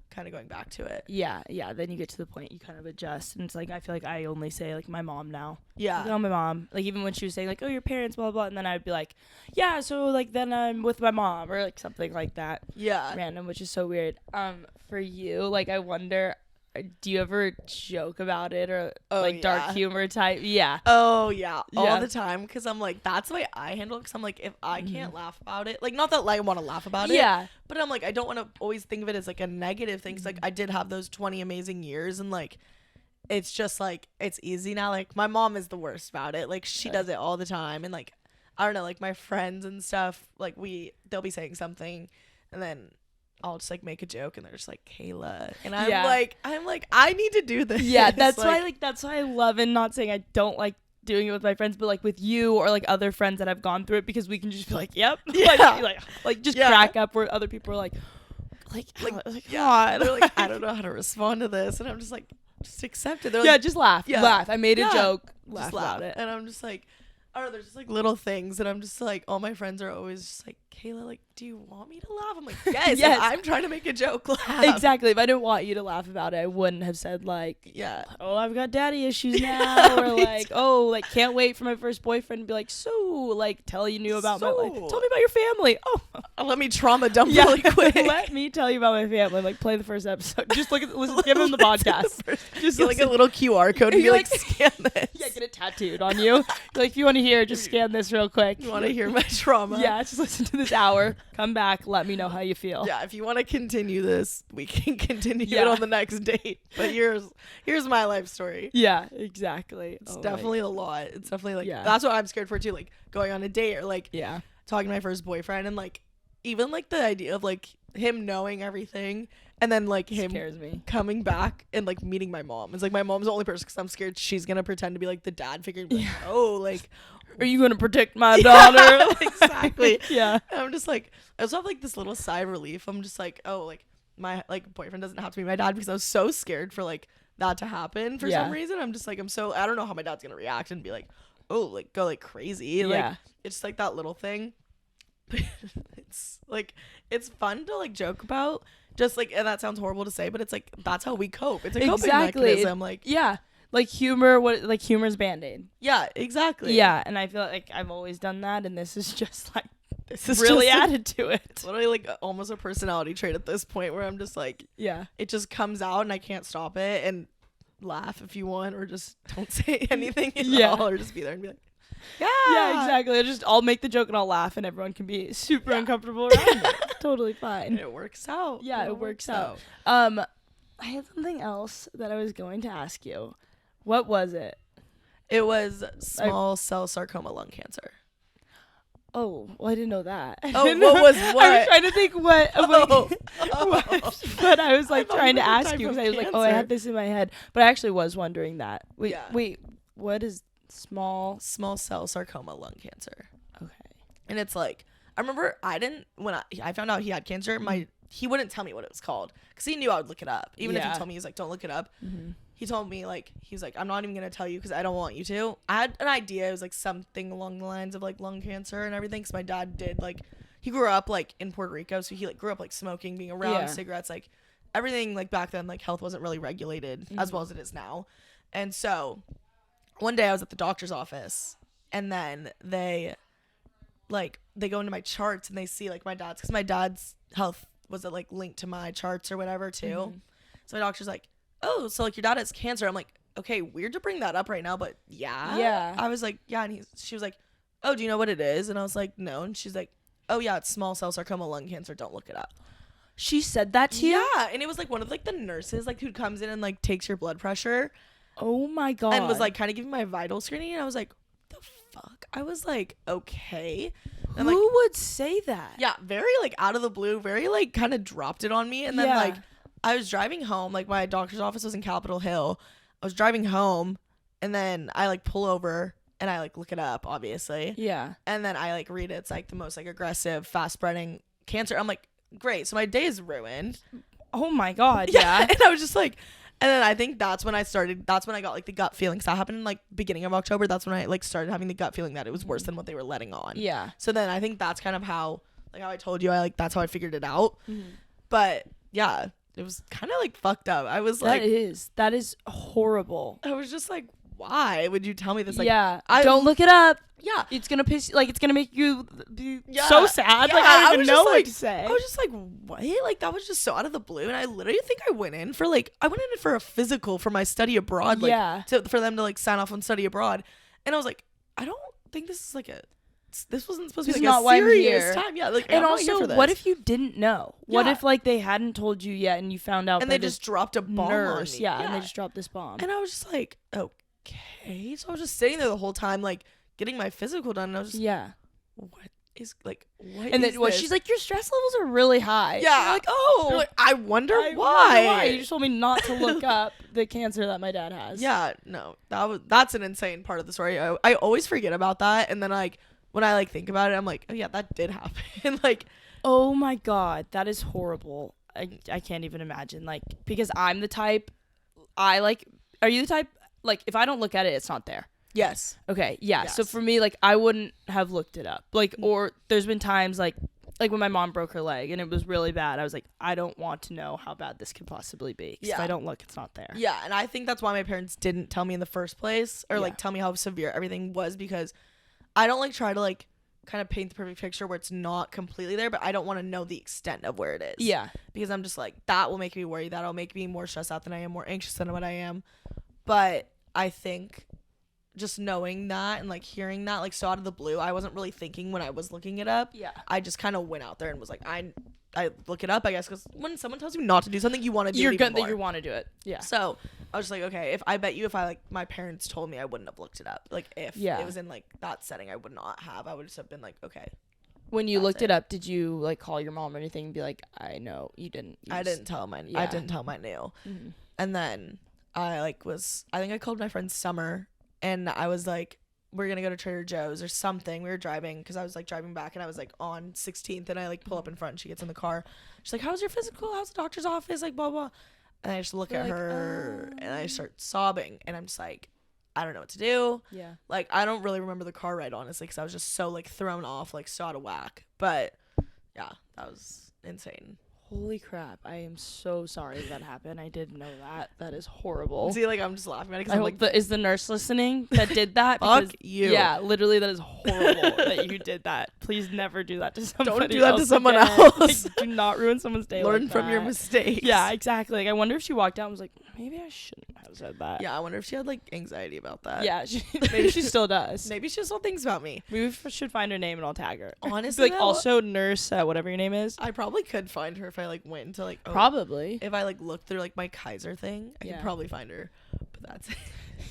Speaker 2: kind of going back to it. Then you get to the point you kind of adjust, and it's like I feel like I only say like my mom now. Like, oh, my mom, like even when she was saying like, oh, your parents, blah blah, and then I'd be like, yeah, so like then I'm with my mom, or like something like that, random, which is so weird. For you, like I wonder, do you ever joke about it, or dark humor type? All the time, because I'm like, that's the way I handle it, because I'm like, if I can't laugh about it, like not that like, I want to laugh about it, but I'm like, I don't want to always think of it as like a negative thing, because like I did have those 20 amazing years, and like it's just like, it's easy now. Like my mom is the worst about it, like she does it all the time, and like I don't know, like my friends and stuff, like they'll be saying something, and then I'll just like make a joke and they're just like Kayla, and I'm like I need to do this.
Speaker 1: Yeah, that's why I love, and not saying I don't like doing it with my friends, but like with you or like other friends that have gone through it, because we can just be like, yep, like just crack up, where other people are like God,
Speaker 2: they're like, I don't know how to respond to this, and I'm just like, just accept it. They're
Speaker 1: like, just laugh. I made a joke,
Speaker 2: laugh about it, and I'm just like, I don't know, there's just like little things, and I'm just like, all my friends are always just like, Kayla, like, do you want me to laugh? I'm like, yes, yes. I'm trying to make a joke, laugh.
Speaker 1: Exactly. If I didn't want you to laugh about it, I wouldn't have said like, oh, I've got daddy issues now, or like, oh, like, can't wait for my first boyfriend to be like, so, like, tell you knew about my life. Tell me about your family. Oh,
Speaker 2: let me trauma dump really quick.
Speaker 1: Let me tell you about my family. Like, play the first episode. Just listen, give them the podcast.
Speaker 2: Just like a little QR code and be like, scan this.
Speaker 1: Yeah, get it tattooed on you. Like, if you want to hear, just scan this real quick.
Speaker 2: You want to hear my trauma?
Speaker 1: Yeah, just listen to this hour. Come back. Let me know how you feel.
Speaker 2: Yeah, if you want to continue this, we can continue it on the next date. But here's my life story.
Speaker 1: Yeah, exactly.
Speaker 2: It's definitely a lot. It's definitely like, that's what I'm scared for too. Like going on a date or like talking to my first boyfriend, and like even like the idea of like him knowing everything, and then like him
Speaker 1: scares me.
Speaker 2: Coming back and like meeting my mom. It's like my mom's the only person, because I'm scared she's gonna pretend to be like the dad figure and be like, oh, like,
Speaker 1: are you gonna protect my daughter?
Speaker 2: Exactly.
Speaker 1: Yeah.
Speaker 2: And I'm just like, I also have like this little sigh of relief. I'm just like, oh, like my like boyfriend doesn't have to be my dad, because I was so scared for like that to happen for some reason. I'm just like, I don't know how my dad's gonna react and be like, oh, like go like crazy. Like it's like that little thing. It's like, it's fun to like joke about, just like, and that sounds horrible to say, but it's like, that's how we cope. It's a coping mechanism. Like,
Speaker 1: like humor, humor's Band-Aid.
Speaker 2: Yeah, exactly.
Speaker 1: Yeah, and I feel like I've always done that, and this is just like, this is really added to it.
Speaker 2: It's literally like almost a personality trait at this point, where I'm just like, it just comes out and I can't stop it. And laugh if you want, or just don't say anything at all, or just be there and be like,
Speaker 1: yeah, exactly. I'll make the joke and I'll laugh, and everyone can be super uncomfortable around it. Totally fine.
Speaker 2: And it works out.
Speaker 1: Yeah, it works out. I had something else that I was going to ask you. What was it?
Speaker 2: It was small cell sarcoma lung cancer.
Speaker 1: Oh, well, I didn't know that.
Speaker 2: Oh, what was what?
Speaker 1: I was trying to think what but I was like trying to ask you, because I was like, oh, I had this in my head, but I actually was wondering that. Wait, what is small
Speaker 2: cell sarcoma lung cancer?
Speaker 1: Okay.
Speaker 2: And it's like, I remember when I found out he had cancer, he wouldn't tell me what it was called, because he knew I would look it up. Even if he told me, he's like, don't look it up. Mm-hmm. He told me, like, he was like, I'm not even going to tell you, because I don't want you to. I had an idea. It was, like, something along the lines of, like, lung cancer and everything, because my dad did, like, he grew up, like, in Puerto Rico, so he, like, grew up, like, smoking, being around cigarettes, like, everything, like, back then, like, health wasn't really regulated as well as it is now. And so one day I was at the doctor's office, and then they go into my charts, and they see, like, my dad's, because my dad's health was, like, linked to my charts or whatever, too. Mm-hmm. So my doctor's like, oh, so like your dad has cancer. I'm like, okay, weird to bring that up right now, but yeah. I was like, yeah, and she was like, oh, do you know what it is? And I was like, no. And she's like, oh yeah, it's small cell sarcoma lung cancer. Don't look it up.
Speaker 1: She said that to you?
Speaker 2: Yeah, and it was like one of like the nurses like who comes in and like takes your blood pressure.
Speaker 1: Oh my god.
Speaker 2: And was like kind of giving my vital screening, and I was like, the fuck? I was like, okay. And,
Speaker 1: who would say that?
Speaker 2: Yeah, very like out of the blue, very like kind of dropped it on me, and then like I was driving home, like my doctor's office was in Capitol Hill. I was driving home, and then I like pull over and I like look it up, obviously. Yeah. And then I like read it. It's like the most like aggressive, fast spreading cancer. I'm like, great. So my day is ruined.
Speaker 1: Oh my god. Yeah.
Speaker 2: And I was just like, and then I think that's when I got like the gut feelings. That happened in like beginning of October. That's when I like started having the gut feeling that it was worse than what they were letting on. Yeah. So then I think that's kind of how I told you, that's how I figured it out. Mm-hmm. But yeah. It was kind of like fucked up. I was like,
Speaker 1: that is horrible.
Speaker 2: I was just like, why would you tell me this? Like,
Speaker 1: don't look it up.
Speaker 2: Yeah,
Speaker 1: it's gonna it's gonna make you be so sad.
Speaker 2: Yeah,
Speaker 1: like I don't even know what to say.
Speaker 2: I was just like, what? Like that was just so out of the blue, and I literally think I went in for a physical for my study abroad. Like, for them to like sign off on study abroad, and I was like, I don't think this is like this wasn't supposed to be like a serious time. Yeah, like,
Speaker 1: and also, what if you didn't know? What if like they hadn't told you yet, and you found out,
Speaker 2: and they just dropped a bomb on me?
Speaker 1: Yeah, and they just dropped this bomb.
Speaker 2: And I was just like, okay. So I was just sitting there the whole time, like getting my physical done. And I was just, what is like, what
Speaker 1: and
Speaker 2: is
Speaker 1: then
Speaker 2: this?
Speaker 1: she's like, your stress levels are really high.
Speaker 2: Yeah.
Speaker 1: You're like, oh.
Speaker 2: You're like, I wonder why.
Speaker 1: Why. You just told me not to look up the cancer that my dad has.
Speaker 2: Yeah, no, that's an insane part of the story. I always forget about that, and then like when I like think about it, I'm like, oh yeah, that did happen. Like,
Speaker 1: oh my God, that is horrible. I can't even imagine, like, because I'm the type, are you the type, like, if I don't look at it, it's not there?
Speaker 2: yes.
Speaker 1: Okay, yeah.
Speaker 2: Yes.
Speaker 1: So for me, like, I wouldn't have looked it up. Like, or there's been times, like when my mom broke her leg and it was really bad, I was like, I don't want to know how bad this could possibly be. Because if I don't look, it's not there.
Speaker 2: Yeah, and I think that's why my parents didn't tell me in the first place, or like tell me how severe everything was, because I don't like try to like kind of paint the perfect picture where it's not completely there, but I don't want to know the extent of where it is.
Speaker 1: Yeah.
Speaker 2: Because I'm just like, that will make me worry. That'll make me more stressed out than I am, more anxious than what I am. But I think just knowing that and like hearing that like so out of the blue, I wasn't really thinking when I was looking it up.
Speaker 1: Yeah.
Speaker 2: I just kind of went out there and was like, I look it up, I guess, because when someone tells you not to do something, you want to do it even more.
Speaker 1: You want to do it. Yeah.
Speaker 2: So I was just like, okay, if like my parents told me, I wouldn't have looked it up. Like if it was in like that setting, I would not have. I would just have been like, okay.
Speaker 1: When you looked it up, did you like call your mom or anything and be like, I know you didn't?
Speaker 2: I didn't tell my I didn't tell my new.
Speaker 1: Mm-hmm.
Speaker 2: And then I think I called my friend Summer, and I was like, we're gonna go to Trader Joe's or something. We were driving because I was like driving back, and I was like on 16th, and I like pull up in front, and she gets in the car. She's like, how's your physical? How's the doctor's office? Like blah blah. And I just look at her and I start sobbing, and I'm just like, I don't know what to do.
Speaker 1: Yeah. Like,
Speaker 2: I don't really remember the car ride, honestly, because I was just so like thrown off, like so out of whack. But yeah, that was insane.
Speaker 1: Holy crap. I am so sorry that happened. I didn't know that. That is horrible.
Speaker 2: See, like, I'm just laughing at it
Speaker 1: I hope is the nurse listening that did that?
Speaker 2: Fuck you.
Speaker 1: Yeah, literally, that is horrible that you did that. Please never do that to somebody.
Speaker 2: Don't do that to someone
Speaker 1: again.
Speaker 2: else.
Speaker 1: Like, do not ruin someone's day.
Speaker 2: Learn
Speaker 1: like
Speaker 2: from
Speaker 1: that.
Speaker 2: your mistakes.
Speaker 1: Yeah, exactly. Like, I wonder if she walked out and was like, maybe I shouldn't have said that.
Speaker 2: Yeah, I wonder if she had like anxiety about that.
Speaker 1: Yeah, maybe she still does.
Speaker 2: Maybe she still thinks about me.
Speaker 1: We should find her name and I'll tag her.
Speaker 2: Honestly,
Speaker 1: like, also nurse, whatever your name is.
Speaker 2: I probably could find her if I like went into like
Speaker 1: probably.
Speaker 2: If I like looked through like my Kaiser thing, I could probably find her. But that's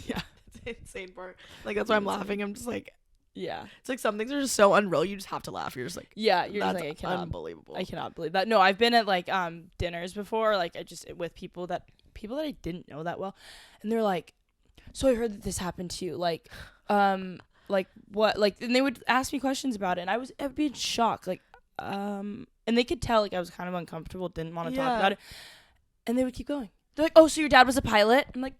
Speaker 2: yeah, it's the insane part. Like that's why I'm laughing. I'm just like,
Speaker 1: yeah,
Speaker 2: it's like some things are just so unreal. You just have to laugh. You're just like,
Speaker 1: yeah, you're
Speaker 2: that's
Speaker 1: just like,
Speaker 2: unbelievable.
Speaker 1: I cannot believe that. No, I've been at like dinners before, like I just with people that I didn't know that well, and they're like, so I heard that this happened to you, like what, like, and they would ask me questions about it, and I'd be in shock, like and they could tell like I was kind of uncomfortable, didn't want to talk about it, and they would keep going. They're like, oh, so your dad was a pilot? I'm like,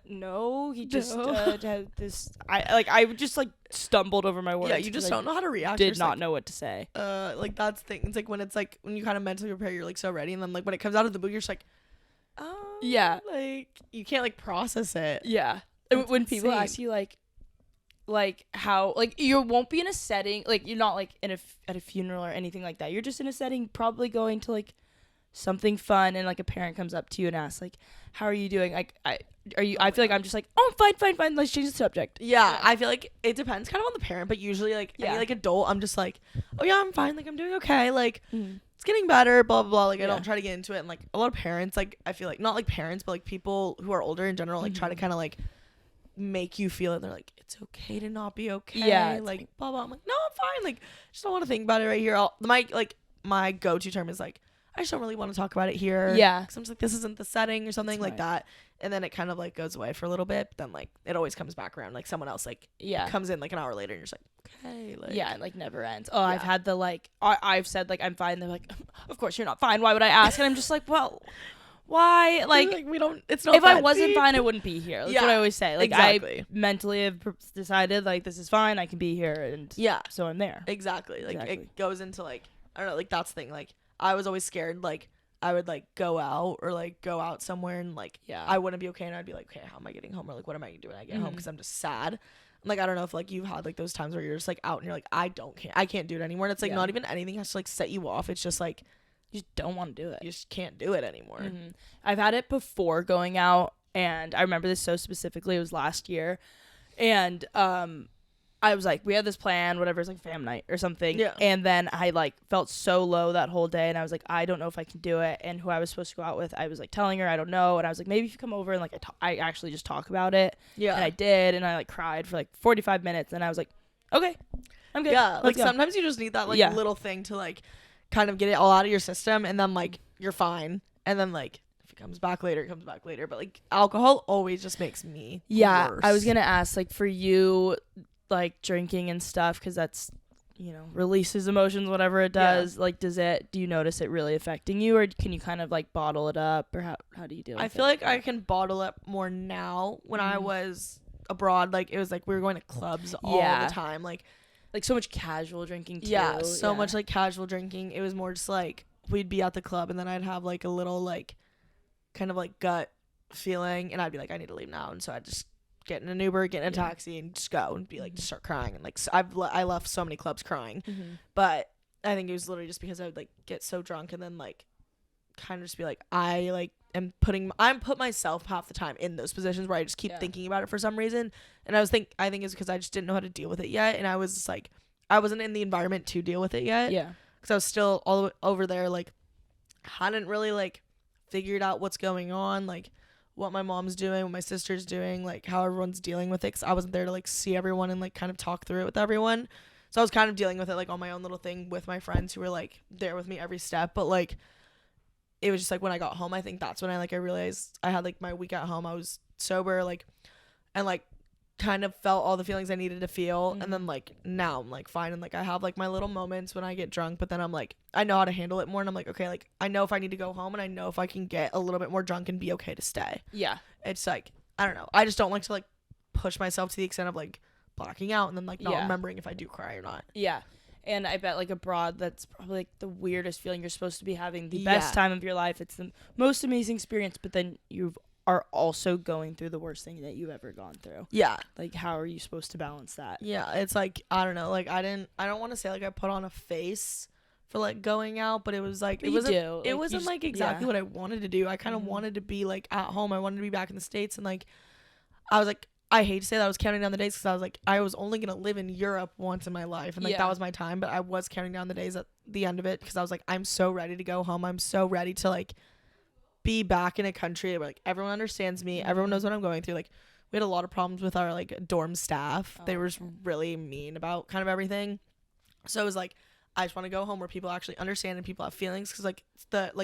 Speaker 1: no, he just had this. I just like stumbled over my words.
Speaker 2: Yeah, you just don't know how to react.
Speaker 1: Did not know what to say.
Speaker 2: Like that's the thing. It's like when you kind of mentally prepare, you're like so ready, and then like when it comes out of the blue, you're just like, oh,
Speaker 1: yeah,
Speaker 2: like you can't like process it.
Speaker 1: Yeah, and when people ask you like how, like, you won't be in a setting, like you're not like at a funeral or anything like that. You're just in a setting, probably going to like something fun, and like a parent comes up to you and asks like, how are you doing? Like, I feel like I'm just like, oh, fine, let's change the subject.
Speaker 2: Yeah, I feel like it depends kind of on the parent, but usually like any like adult, I'm just like, oh yeah, I'm fine, like I'm doing okay, like it's getting better, blah blah blah. Like I don't try to get into it. And like a lot of parents, like I feel like not like parents, but like people who are older in general, like try to kind of like make you feel it. They're like, it's okay to not be okay. Yeah, like blah blah. I'm like, no, I'm fine. Like just don't want to think about it right here. My go-to term is like, I just don't really want to talk about it here. Yeah, because I'm just like, this isn't the setting or something like that. And then it kind of like goes away for a little bit, but then like it always comes back around. Like someone else like comes in like an hour later, and you're just like, okay, like
Speaker 1: it like never ends. Oh, I've had the like I've said like I'm fine. They're like, of course you're not fine. Why would I ask? And I'm just like, well, why? Like
Speaker 2: we don't. It's not.
Speaker 1: If I wasn't fine, I wouldn't be here. That's what I always say. Like
Speaker 2: exactly.
Speaker 1: I mentally have decided like this is fine. I can be here, and so I'm there.
Speaker 2: Exactly. Like it goes into like I don't know. Like that's the thing. Like I was always scared. Like I would like go out or like go out somewhere and like I wouldn't be okay, and I'd be like, okay, how am I getting home, or like what am I doing when I get home, because I'm just sad. Like I don't know if like you've had like those times where you're just like out and you're like, I can't do it anymore, and it's like not even anything has to like set you off. It's just like
Speaker 1: you just don't want to do it.
Speaker 2: You just can't do it anymore.
Speaker 1: I've had it before going out, and I remember this so specifically. It was last year, and I was like, we had this plan, whatever, it's like fam night or something. Yeah. And then I like felt so low that whole day, and I was like, I don't know if I can do it. And who I was supposed to go out with, I was like telling her I don't know, and I was like, maybe if you come over and like I actually just talk about it. Yeah. And I did, and I like cried for like 45 minutes, and I was like, okay. I'm good.
Speaker 2: Yeah,
Speaker 1: Let's go.
Speaker 2: sometimes you just need that little thing to kind of get it all out of your system, and then you're fine. And then if it comes back later, it comes back later. But alcohol always just makes me worse.
Speaker 1: I was gonna ask for you, drinking and stuff, because that's releases emotions, whatever it does. Do you notice it really affecting you, or can you kind of bottle it up, or how do you deal with it?
Speaker 2: I feel like I can bottle up more now. When I was abroad, it was we were going to clubs all the time,
Speaker 1: so much casual drinking too.
Speaker 2: Much casual drinking. It was more just we'd be at the club, and then I'd have a little kind of gut feeling, and I'd be I need to leave now, and so I'd just get in an Uber, get in a taxi, and just go and be just start crying. And I left so many clubs crying, but I think it was literally just because I would get so drunk, and then kind of just be I'm put myself half the time in those positions where I just keep thinking about it for some reason. And I think it's because I just didn't know how to deal with it yet, and I was just I wasn't in the environment to deal with it yet. Yeah, because I was still all over there, hadn't really figured out what's going on, what my mom's doing, what my sister's doing, how everyone's dealing with it, because I wasn't there to see everyone and kind of talk through it with everyone. So I was kind of dealing with it on my own little thing with my friends who were there with me every step. But it was just when I got home, I think that's when I realized I had my week at home. I was sober, and kind of felt all the feelings I needed to feel. And then now I'm fine, and I have my little moments when I get drunk, but then I'm I know how to handle it more, and I'm okay, I know if I need to go home, and I know if I can get a little bit more drunk and be okay to stay. Yeah, it's I don't know, I just don't like to push myself to the extent of blacking out and then not remembering if I do cry or not. Yeah. And I bet abroad, that's probably the weirdest feeling. You're supposed to be having the best time of your life. It's the most amazing experience, but then you are also going through the worst thing that you've ever gone through. Yeah. How are you supposed to balance that? Yeah, it's I don't know. I don't want to say I put on a face for going out, but it was it wasn't exactly what I wanted to do. I kind of wanted to be at home. I wanted to be back in the States, and I was I hate to say that I was counting down the days, because I was I was only going to live in Europe once in my life, and that was my time, but I was counting down the days at the end of it, because I was I'm so ready to go home. I'm so ready to be back in a country where everyone understands me, everyone knows what I'm going through. We had a lot of problems with our dorm staff. They were just really mean about kind of everything. So it was I just want to go home where people actually understand and people have feelings, because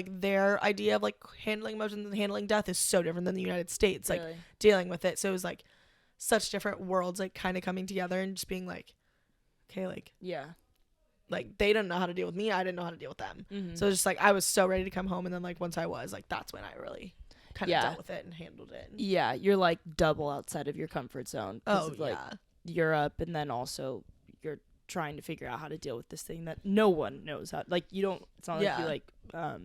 Speaker 2: their idea of handling emotions and handling death is so different than the United States. Really? Dealing with it. So it was such different worlds kind of coming together, and just being okay, yeah, they didn't know how to deal with me, I didn't know how to deal with them. So it's just I was so ready to come home, and then once I was that's when I really kind of dealt with it and handled it. Yeah, you're double outside of your comfort zone. Oh, yeah. Europe, and then also you're trying to figure out how to deal with this thing that no one knows how. You don't. It's not you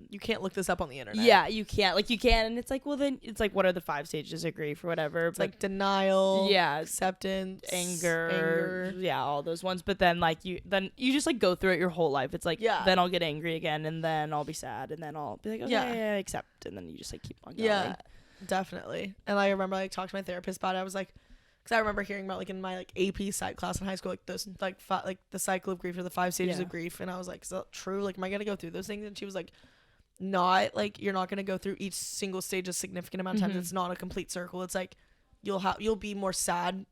Speaker 2: you can't look this up on the internet. Yeah, you can't. You can, and it's well, then it's what are the 5 stages of grief or whatever? It's denial. Yeah, acceptance, anger. Yeah, all those ones. But then you just go through it your whole life. It's then I'll get angry again, and then I'll be sad, and then I'll be okay, yeah, accept, and then you just keep on going. Yeah, definitely. And I remember talked to my therapist about it. I was because I remember hearing about in my AP psych class in high school, those the cycle of grief, or the 5 stages of grief, and I was is that true? Am I gonna go through those things? And she was not you're not gonna go through each single stage a significant amount of times. It's not a complete circle. It's you'll be more sad.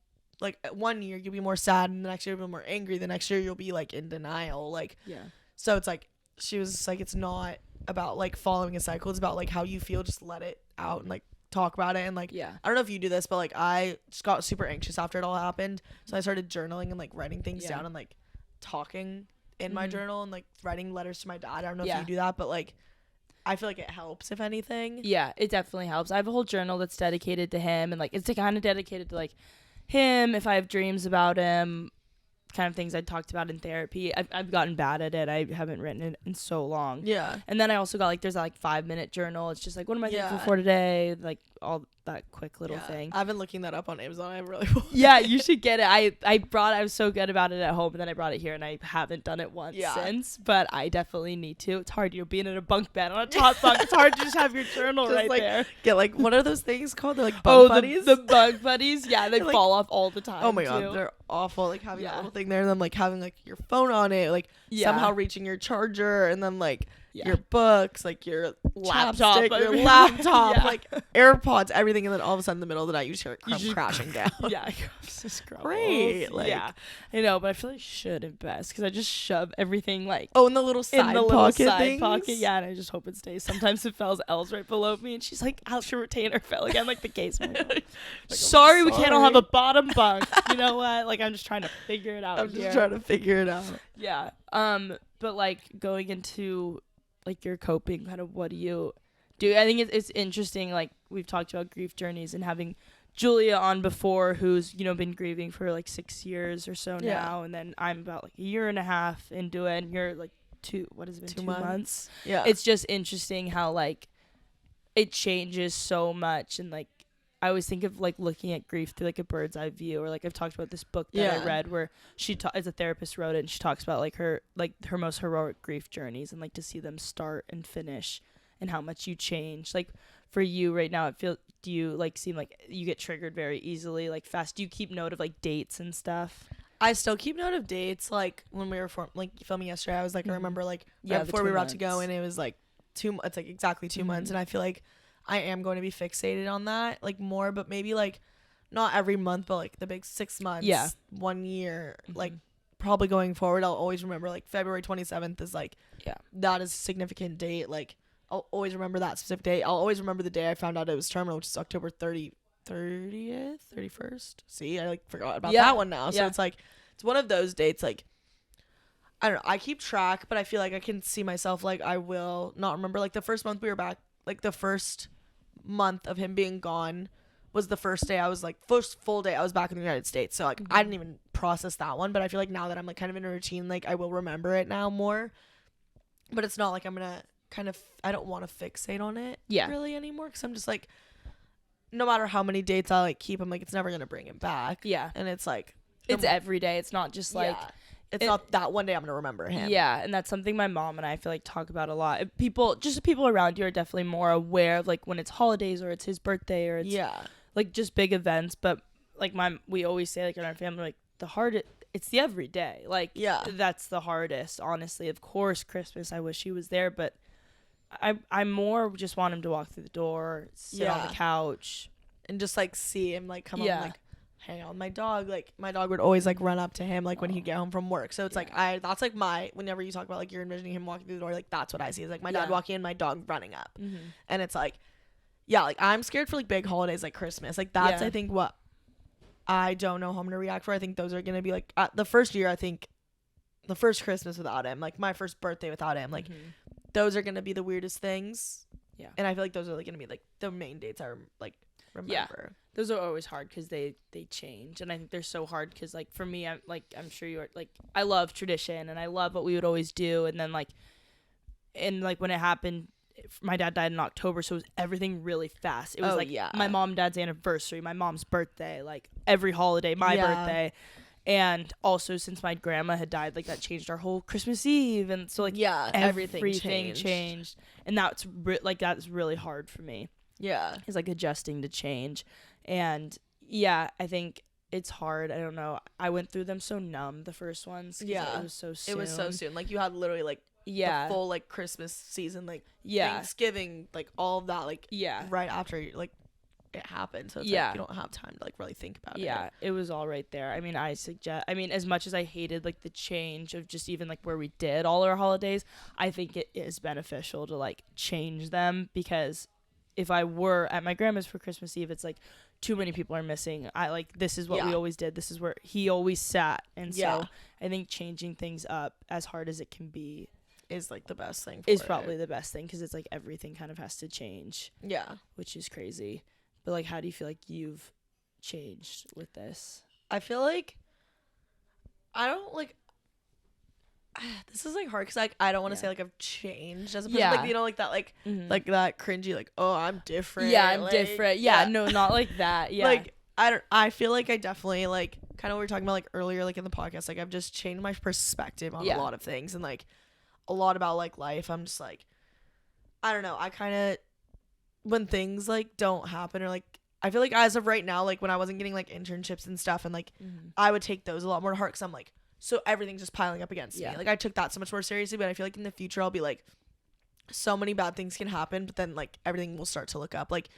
Speaker 2: 1 year you'll be more sad, and the next year you'll be more angry. The next year you'll be in denial. Yeah. So it's she was it's not about following a cycle. It's about how you feel. Just let it out and talk about it. And I don't know if you do this, but I just got super anxious after it all happened, so I started journaling and writing things down, and talking in my journal, and writing letters to my dad. I don't know if you do that, but I feel it helps, if anything. Yeah, it definitely helps. I have a whole journal that's dedicated to him, and it's kind of dedicated to him, if I have dreams about him, kind of things I talked about in therapy. I've gotten bad at it. I haven't written it in so long. Yeah. And then I also got there's a 5-minute journal. It's just what am I thankful for today? All that quick little thing. I've been looking that up on Amazon. I really want. Yeah, you should get it. I was so good about it at home, and then I brought it here, and I haven't done it once since, but I definitely need to. It's hard, being in a bunk bed on a top bunk. It's hard to just have your journal just right there. Get what are those things called? They're bug buddies? The bug buddies. Yeah, they fall off all the time. Oh my god, they're awful. Having that little thing there, and then having your phone on it, somehow reaching your charger, and then your books, like your
Speaker 1: laptop,
Speaker 2: your laptop,
Speaker 1: yeah.
Speaker 2: like AirPods, everything, and then all of a sudden in the middle of the night you just hear it crashing down.
Speaker 1: Yeah,
Speaker 2: great. Like,
Speaker 1: yeah, I know, but I feel like I should invest because I just shove everything like
Speaker 2: in the little side pocket.
Speaker 1: Yeah, and I just hope it stays. Sometimes it falls. Elle's right below me, and she's like, "How's your retainer fell again?" Like the case. Like, sorry, we can't all have a bottom bunk. You know what? Like I'm just trying to figure it out. Yeah. But like going into like your coping, kind of what do you do? I think it's interesting. Like we've talked about grief journeys and having Julia on before, who's been grieving for like 6 years or so now, and then I'm about like a year and a half into it, and you're like 2 months.
Speaker 2: Yeah,
Speaker 1: it's just interesting how like it changes so much, and like I always think of like looking at grief through like a bird's eye view, or like I've talked about this book that I read where she as a therapist wrote it, and she talks about like her most heroic grief journeys and like to see them start and finish and how much you change. Like for you right now, do you like seem like you get triggered very easily, like fast? Do you keep note of like dates and stuff?
Speaker 2: I still keep note of dates. Like when we were filming yesterday, I was like, I remember like right before we were about to go, and it was like it's like exactly 2 months, and I feel like I am going to be fixated on that like more, but maybe like not every month, but like the big 6 months, 1 year, like probably going forward, I'll always remember like February 27th is like, that is a significant date. Like I'll always remember that specific date. I'll always remember the day I found out it was terminal, which is October 30th, 31st. See, I like forgot about that one now. So it's like, it's one of those dates. Like, I don't know. I keep track, but I feel like I can see myself, like I will not remember like the first month we were back, like the first month of him being gone was the first day I was like first full day I was back in the United States, so like I didn't even process that one, but I feel like now that I'm like kind of in a routine, like I will remember it now more, but it's not like I'm gonna I don't want to fixate on it really anymore, because I'm just like, no matter how many dates I like keep, I'm like, it's never gonna bring him back. And it's like
Speaker 1: it's every day. It's not just like
Speaker 2: it's not that one day I'm gonna remember him.
Speaker 1: And that's something my mom and I feel like talk about a lot. People around you are definitely more aware of like when it's holidays or it's his birthday or it's like just big events. But like we always say like in our family, like it's the everyday. Like that's the hardest, honestly. Of course, Christmas, I wish he was there, but I more just want him to walk through the door, sit on the couch,
Speaker 2: and just like see him like come on, like hang out with my dog. Like my dog would always like run up to him like when he'd get home from work. So it's like that's like whenever you talk about like you're envisioning him walking through the door, like that's what I see is like my dad walking in, my dog running up. And it's like like I'm scared for like big holidays like Christmas. Like that's I think what I don't know how I'm gonna react for. I think those are gonna be like the first year, I think the first Christmas without him, like my first birthday without him, like those are gonna be the weirdest things. And I feel like those are like gonna be like the main dates I like remember.
Speaker 1: Those are always hard because they change, and I think they're so hard because like for me, I'm sure you are, like I love tradition and I love what we would always do, and then like when it happened, my dad died in October, so it was everything really fast. It was my mom and dad's anniversary, my mom's birthday, like every holiday, my birthday. And also, since my grandma had died, like that changed our whole Christmas Eve, and so like everything changed, and that's really hard for me. Is like adjusting to change, and I think it's hard. I don't know. I went through them so numb the first ones. It was so soon.
Speaker 2: It was so soon. Like you had literally like the full like Christmas season, like Thanksgiving, like all of that, like right after like it happened, so it's like you don't have time to like really think about it.
Speaker 1: It was all right there. I mean, as much as I hated like the change of just even like where we did all our holidays, I think it is beneficial to like change them, because if I were at my grandma's for Christmas Eve, it's like too many people are missing. This is what we always did, this is where he always sat, and so I think changing things up, as hard as it can be,
Speaker 2: is like the best thing
Speaker 1: probably the best thing, because it's like everything kind of has to change, which is crazy. But like, how do you feel like you've changed with this?
Speaker 2: I feel like I don't like this is like hard, because like I don't want to say like I've changed as a person, like like that like like that cringy like, oh, I'm different,
Speaker 1: I'm
Speaker 2: like,
Speaker 1: different no, not like that.
Speaker 2: Like I feel like I definitely like kind of what we were talking about like earlier like in the podcast, like I've just changed my perspective on a lot of things, and like a lot about like life. I'm just like, I don't know, I kind of, when things like don't happen, or like I feel like as of right now, like when I wasn't getting like internships and stuff, and like I would take those a lot more to heart, because I'm like, so everything's just piling up against me. Like I took that so much more seriously, but I feel like in the future I'll be like, so many bad things can happen, but then like everything will start to look up. Like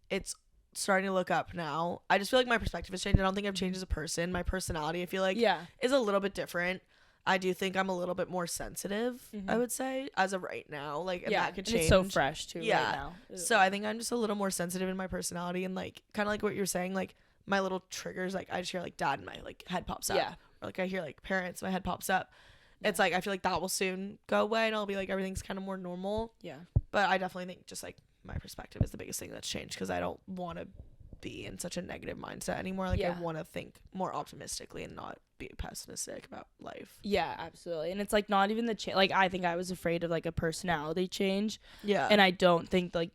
Speaker 2: it's starting to look up now. I just feel like my perspective has changed. I don't think I've changed as a person. My personality, I feel like, is a little bit different. I do think I'm a little bit more sensitive, I would say, as of right now. Like, and that could change.
Speaker 1: It's so fresh, too, right now.
Speaker 2: So I think I'm just a little more sensitive in my personality, and, like, kind of like what you're saying, like, my little triggers, like, I just hear, like, dad and my, like, head pops up. Yeah. Or, like, I hear, like, parents, my head pops up. Yeah. It's, like, I feel like that will soon go away, and I'll be, like, everything's kind of more normal. Yeah. But I definitely think just, like, my perspective is the biggest thing that's changed, because I don't want to be in such a negative mindset anymore. Like, I want to think more optimistically and not be pessimistic about life.
Speaker 1: Yeah, absolutely. And it's like not even the like I think I was afraid of like a personality change. Yeah. And I don't think like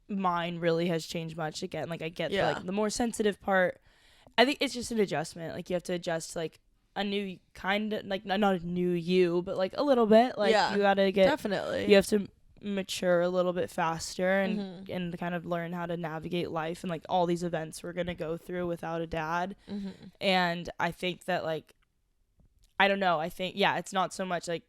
Speaker 1: mine really has changed much. Again, like I get like the more sensitive part. I think it's just an adjustment. Like you have to adjust like a new kind of like not a new you, but like a little bit. Like you gotta get definitely. You have to mature a little bit faster and and kind of learn how to navigate life and like all these events we're gonna go through without a dad. And I think that like I don't know, I think it's not so much like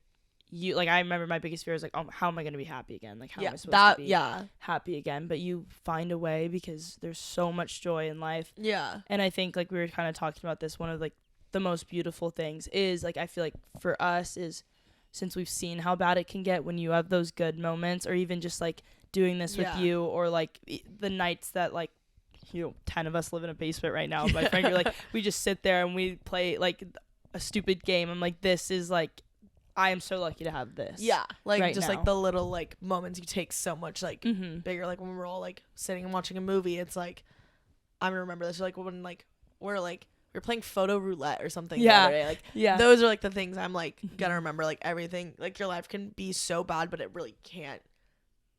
Speaker 1: you like I remember my biggest fear is like, oh, how am I gonna be happy again, like how am I supposed to be happy again? But you find a way because there's so much joy in life. And I think like we were kind of talking about this, one of like the most beautiful things is like I feel like for us is since we've seen how bad it can get when you have those good moments, or even just like doing this with you, or like the nights that like, you know, 10 of us live in a basement right now. My friend, you're like, we just sit there and we play like a stupid game. I'm like, this is like, I am so lucky to have this. Yeah. Like right just now. Like the little like moments you take so much like bigger. Like when we're all like sitting and watching a movie, it's like, I remember this like when like we're playing photo roulette or something the other day. Like, those are, like, the things I'm, like, gonna remember. Like, everything. Like, your life can be so bad, but it really can't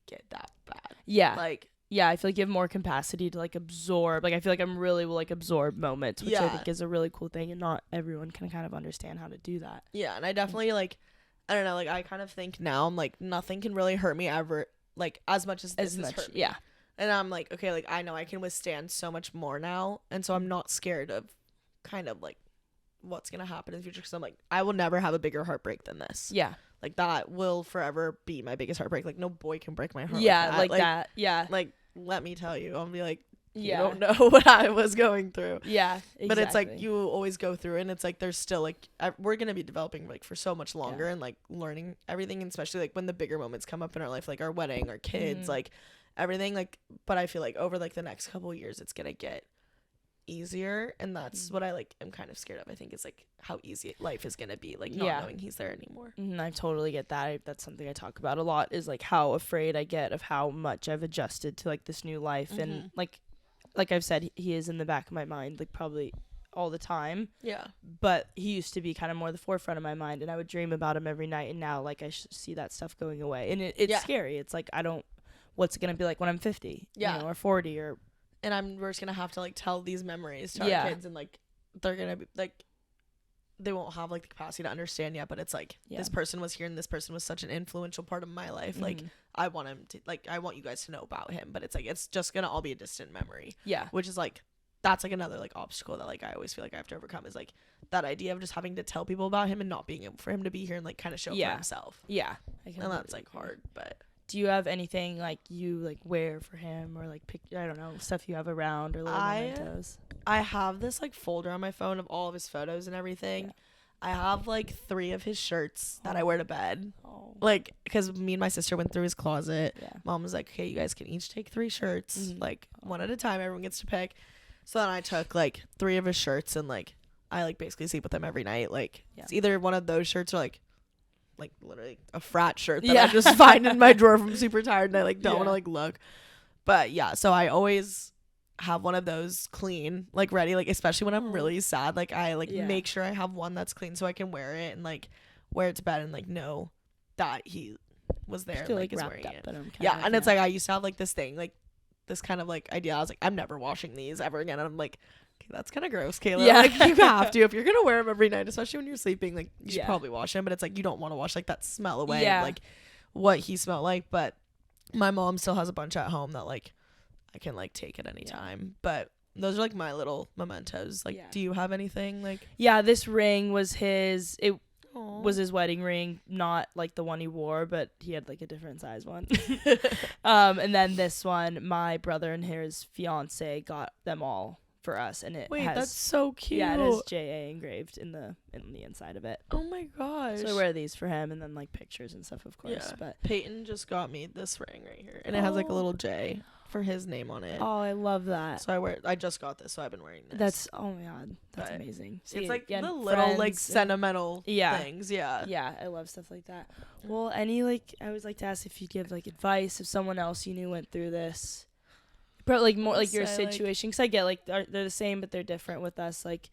Speaker 1: get that bad. Yeah. Like, I feel like you have more capacity to, like, absorb. Like, I feel like I'm really will, like, absorb moments, which I think is a really cool thing. And not everyone can kind of understand how to do that. Yeah, and I definitely, like, I don't know. Like, I kind of think now, I'm, like, nothing can really hurt me ever, like, as much as this has hurt me. Yeah. And I'm, like, okay, like, I know I can withstand so much more now. And so I'm not scared of kind of like what's gonna happen in the future, because I'm like, I will never have a bigger heartbreak than this. Like that will forever be my biggest heartbreak. Like no boy can break my heart like that. Like let me tell you, I'll be like, you don't know what I was going through. Exactly. But it's like you always go through, and it's like there's still like we're gonna be developing like for so much longer and like learning everything, and especially like when the bigger moments come up in our life, like our wedding, our kids, like everything, like, but I feel like over like the next couple of years it's gonna get easier, and that's what I like am kind of scared of. I think is like how easy life is gonna be, like not knowing he's there anymore. I totally get that. That's something I talk about a lot, is like how afraid I get of how much I've adjusted to like this new life. And like I've said, he is in the back of my mind like probably all the time, but he used to be kind of more the forefront of my mind, and I would dream about him every night, and now like I see that stuff going away, and it's scary. It's like I don't what's it gonna be like when I'm 50 you know, or 40, or and we're just gonna have to like tell these memories to our kids, and like they're gonna be like, they won't have like the capacity to understand yet, but it's like this person was here and this person was such an influential part of my life. Like I want him to, like, I want you guys to know about him, but it's like it's just gonna all be a distant memory, which is like that's like another like obstacle that like I always feel like I have to overcome, is like that idea of just having to tell people about him and not being able for him to be here and like kind of show for himself. And that's like hard. But do you have anything like you like wear for him, or like I don't know, stuff you have around, or little mementos? I have this like folder on my phone of all of his photos and everything. I have like 3 of his shirts that I wear to bed. Like, because me and my sister went through his closet. Mom was like, okay, you guys can each take 3 shirts, like one at a time. Everyone gets to pick. So then I took like 3 of his shirts, and like I like basically sleep with them every night. Like it's either one of those shirts or like literally a frat shirt that I just find in my drawer from super tired, and I like don't want to like look. But so I always have one of those clean, like ready, like especially when I'm really sad, like I like make sure I have one that's clean so I can wear it and like wear it to bed and like know that he was there, and, like is wearing it. And it's like I used to have like this thing, like this kind of like idea. I was like, I'm never washing these ever again. And I'm like, okay, that's kind of gross, Kayla. Like you have to, if you're gonna wear them every night, especially when you're sleeping, like you should probably wash them. But it's like you don't want to wash like that smell away, of, like what he smelled like. But my mom still has a bunch at home that like I can like take at any time. But those are like my little mementos. Like, do you have anything like? Yeah, this ring was his. was his wedding ring, not like the one he wore, but he had like a different size one. And then this one, my brother and his fiance got them all for us, and it has,
Speaker 2: that's so cute.
Speaker 1: Yeah, it has JA engraved in the inside of it.
Speaker 2: Oh my gosh.
Speaker 1: So I wear these for him, and then like pictures and stuff, of course.
Speaker 2: Yeah.
Speaker 1: But
Speaker 2: Peyton just got me this ring right here, and it has like a little J for his name on it.
Speaker 1: Oh, I love that.
Speaker 2: So I just got this, so I've been wearing this.
Speaker 1: That's, oh my god, that's amazing. See,
Speaker 2: it's like
Speaker 1: again,
Speaker 2: the little like sentimental things.
Speaker 1: Yeah, I love stuff like that. Well, I always like to ask if you'd give like advice if someone else you knew went through this. But like more like your situation, because I get like they're the same but they're different with us. Like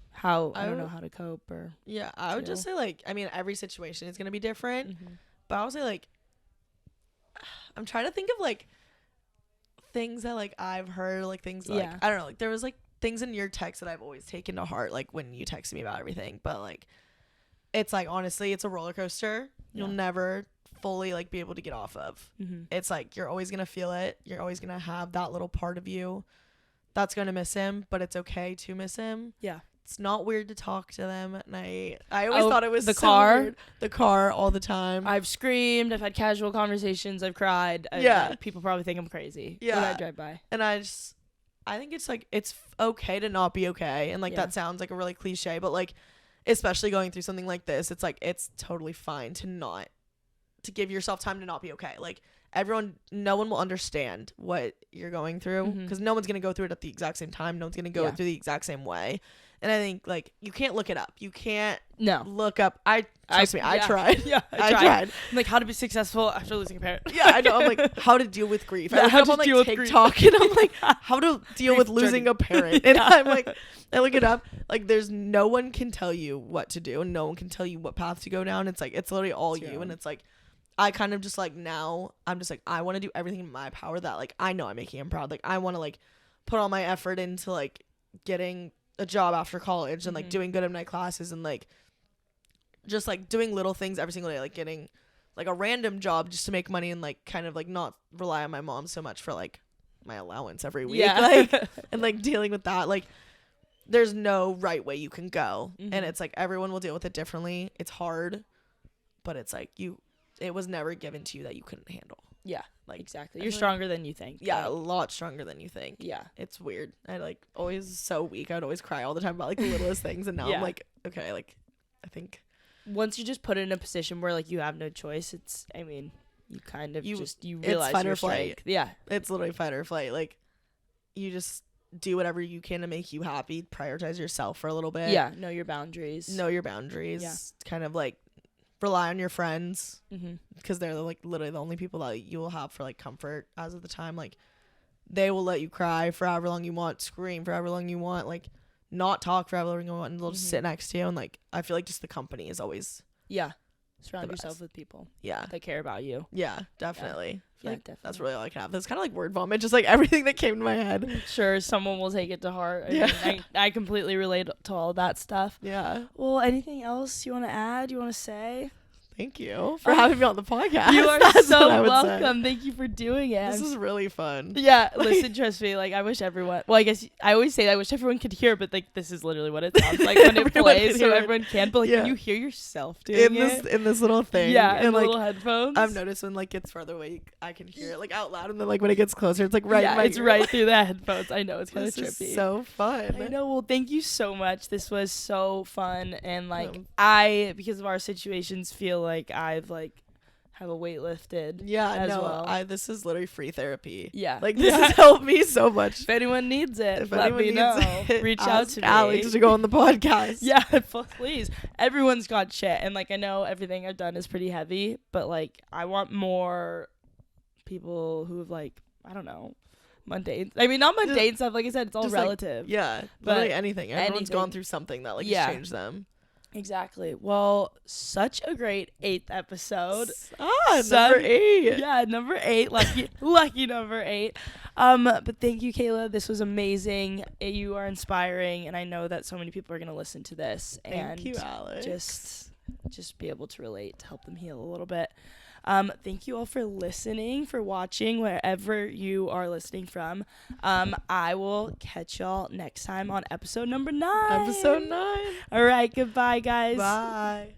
Speaker 1: how I don't know how to cope or
Speaker 2: I would just say like, I mean, every situation is gonna be different, but I would say like, I'm trying to think of like things that like I've heard, like things like I don't know, like there was like things in your text that I've always taken to heart, like when you texted me about everything, but like it's like honestly it's a roller coaster. You'll never fully like be able to get off of. It's like you're always gonna feel it, you're always gonna have that little part of you that's gonna miss him, but it's okay to miss him. It's not weird to talk to them at night. I always thought it was
Speaker 1: the
Speaker 2: so
Speaker 1: car
Speaker 2: weird. The car all the time.
Speaker 1: I've screamed, I've had casual conversations, I've cried. People probably think I'm crazy when I drive by, and I
Speaker 2: think it's like it's okay to not be okay, and like that sounds like a really cliche, but like especially going through something like this, it's like it's totally fine to give yourself time to not be okay. Like no one will understand what you're going through, because no one's gonna go through it at the exact same time. No one's gonna go through the exact same way. And I think like you can't look it up. You can't look up. I tried.
Speaker 1: Yeah, I tried. I'm like, how to be successful after losing a parent.
Speaker 2: Yeah, I know. I'm like, how to deal with grief.
Speaker 1: Yeah,
Speaker 2: I look up on like TikTok, and I'm like, how to deal with losing a parent. And I'm like, I look it up. Like, there's no one can tell you what to do, and no one can tell you what path to go down. It's like it's literally all you. And it's like, I kind of just like now I'm just like, I want to do everything in my power that like I know I'm making him proud. Like I want to like put all my effort into like getting a job after college and like doing good in my classes and like just like doing little things every single day, like getting like a random job just to make money and like kind of like not rely on my mom so much for like my allowance every week. Like and like dealing with that. Like there's no right way you can go, and it's like everyone will deal with it differently. It's hard, but it's like it was never given to you that you couldn't handle. Yeah, like exactly. You're stronger than you think. Yeah, a lot stronger than you think. Yeah, it's weird. I like always so weak. I'd always cry all the time about like the littlest things, and now I'm like, okay, like I think once you just put it in a position where like you have no choice, it's I mean you kind of you realize it's fight or flight. Yeah, it's literally fight or flight. Like you just do whatever you can to make you happy. Prioritize yourself for a little bit. Yeah, know your boundaries. Yeah, kind of like rely on your friends, because they're like literally the only people that you will have for like comfort as of the time. Like they will let you cry for however long you want, scream for however long you want, like not talk for however long you want, and they'll just sit next to you. And like I feel like just the company is always surround yourself with people that care about you. Yeah, definitely. Yeah, like definitely. That's really all I can have. That's kind of like word vomit, just like everything that came to my head. Sure, someone will take it to heart. I completely relate to all that stuff. Yeah. Well, anything else you want to add? You want to say? Thank you for having me on the podcast. You are so welcome. Thank you for doing it. This is really fun. Yeah, listen, trust me. Like, I wish everyone. Well, I guess I always say that I wish everyone could hear, but like, this is literally what it sounds like when it plays, so everyone can. But like, you hear yourself doing it in this little thing. Yeah, in like, little headphones. I've noticed when like gets farther away, I can hear it like out loud, and then like when it gets closer, it's like right. Yeah, it's right through the headphones. I know it's kind of trippy. This is so fun. I know. Well, thank you so much. This was so fun, and like because of our situations, feel like I've like have a weight lifted. Yeah, as well. This is literally free therapy. Yeah, like this has helped me so much. If anyone needs it, let me know. Reach out to Alex to go on the podcast. Yeah, please. Everyone's got shit, and like I know everything I've done is pretty heavy, but like I want more people who have like I don't know. Mundane. I mean, not mundane stuff. Like I said, it's all relative. Like, yeah, but literally anything. Everyone's gone through something that like has changed them. Exactly. Well, such a great 8th episode. Number 8. Yeah, number 8. Lucky number 8. But thank you, Kayla. This was amazing. You are inspiring, and I know that so many people are gonna listen to this. Thank you, Alex. Just be able to relate to help them heal a little bit.
Speaker 1: Thank you all for listening, for watching, wherever you are listening from. I will catch y'all next time on episode number 9.
Speaker 2: Episode 9.
Speaker 1: All right, goodbye, guys.
Speaker 2: Bye.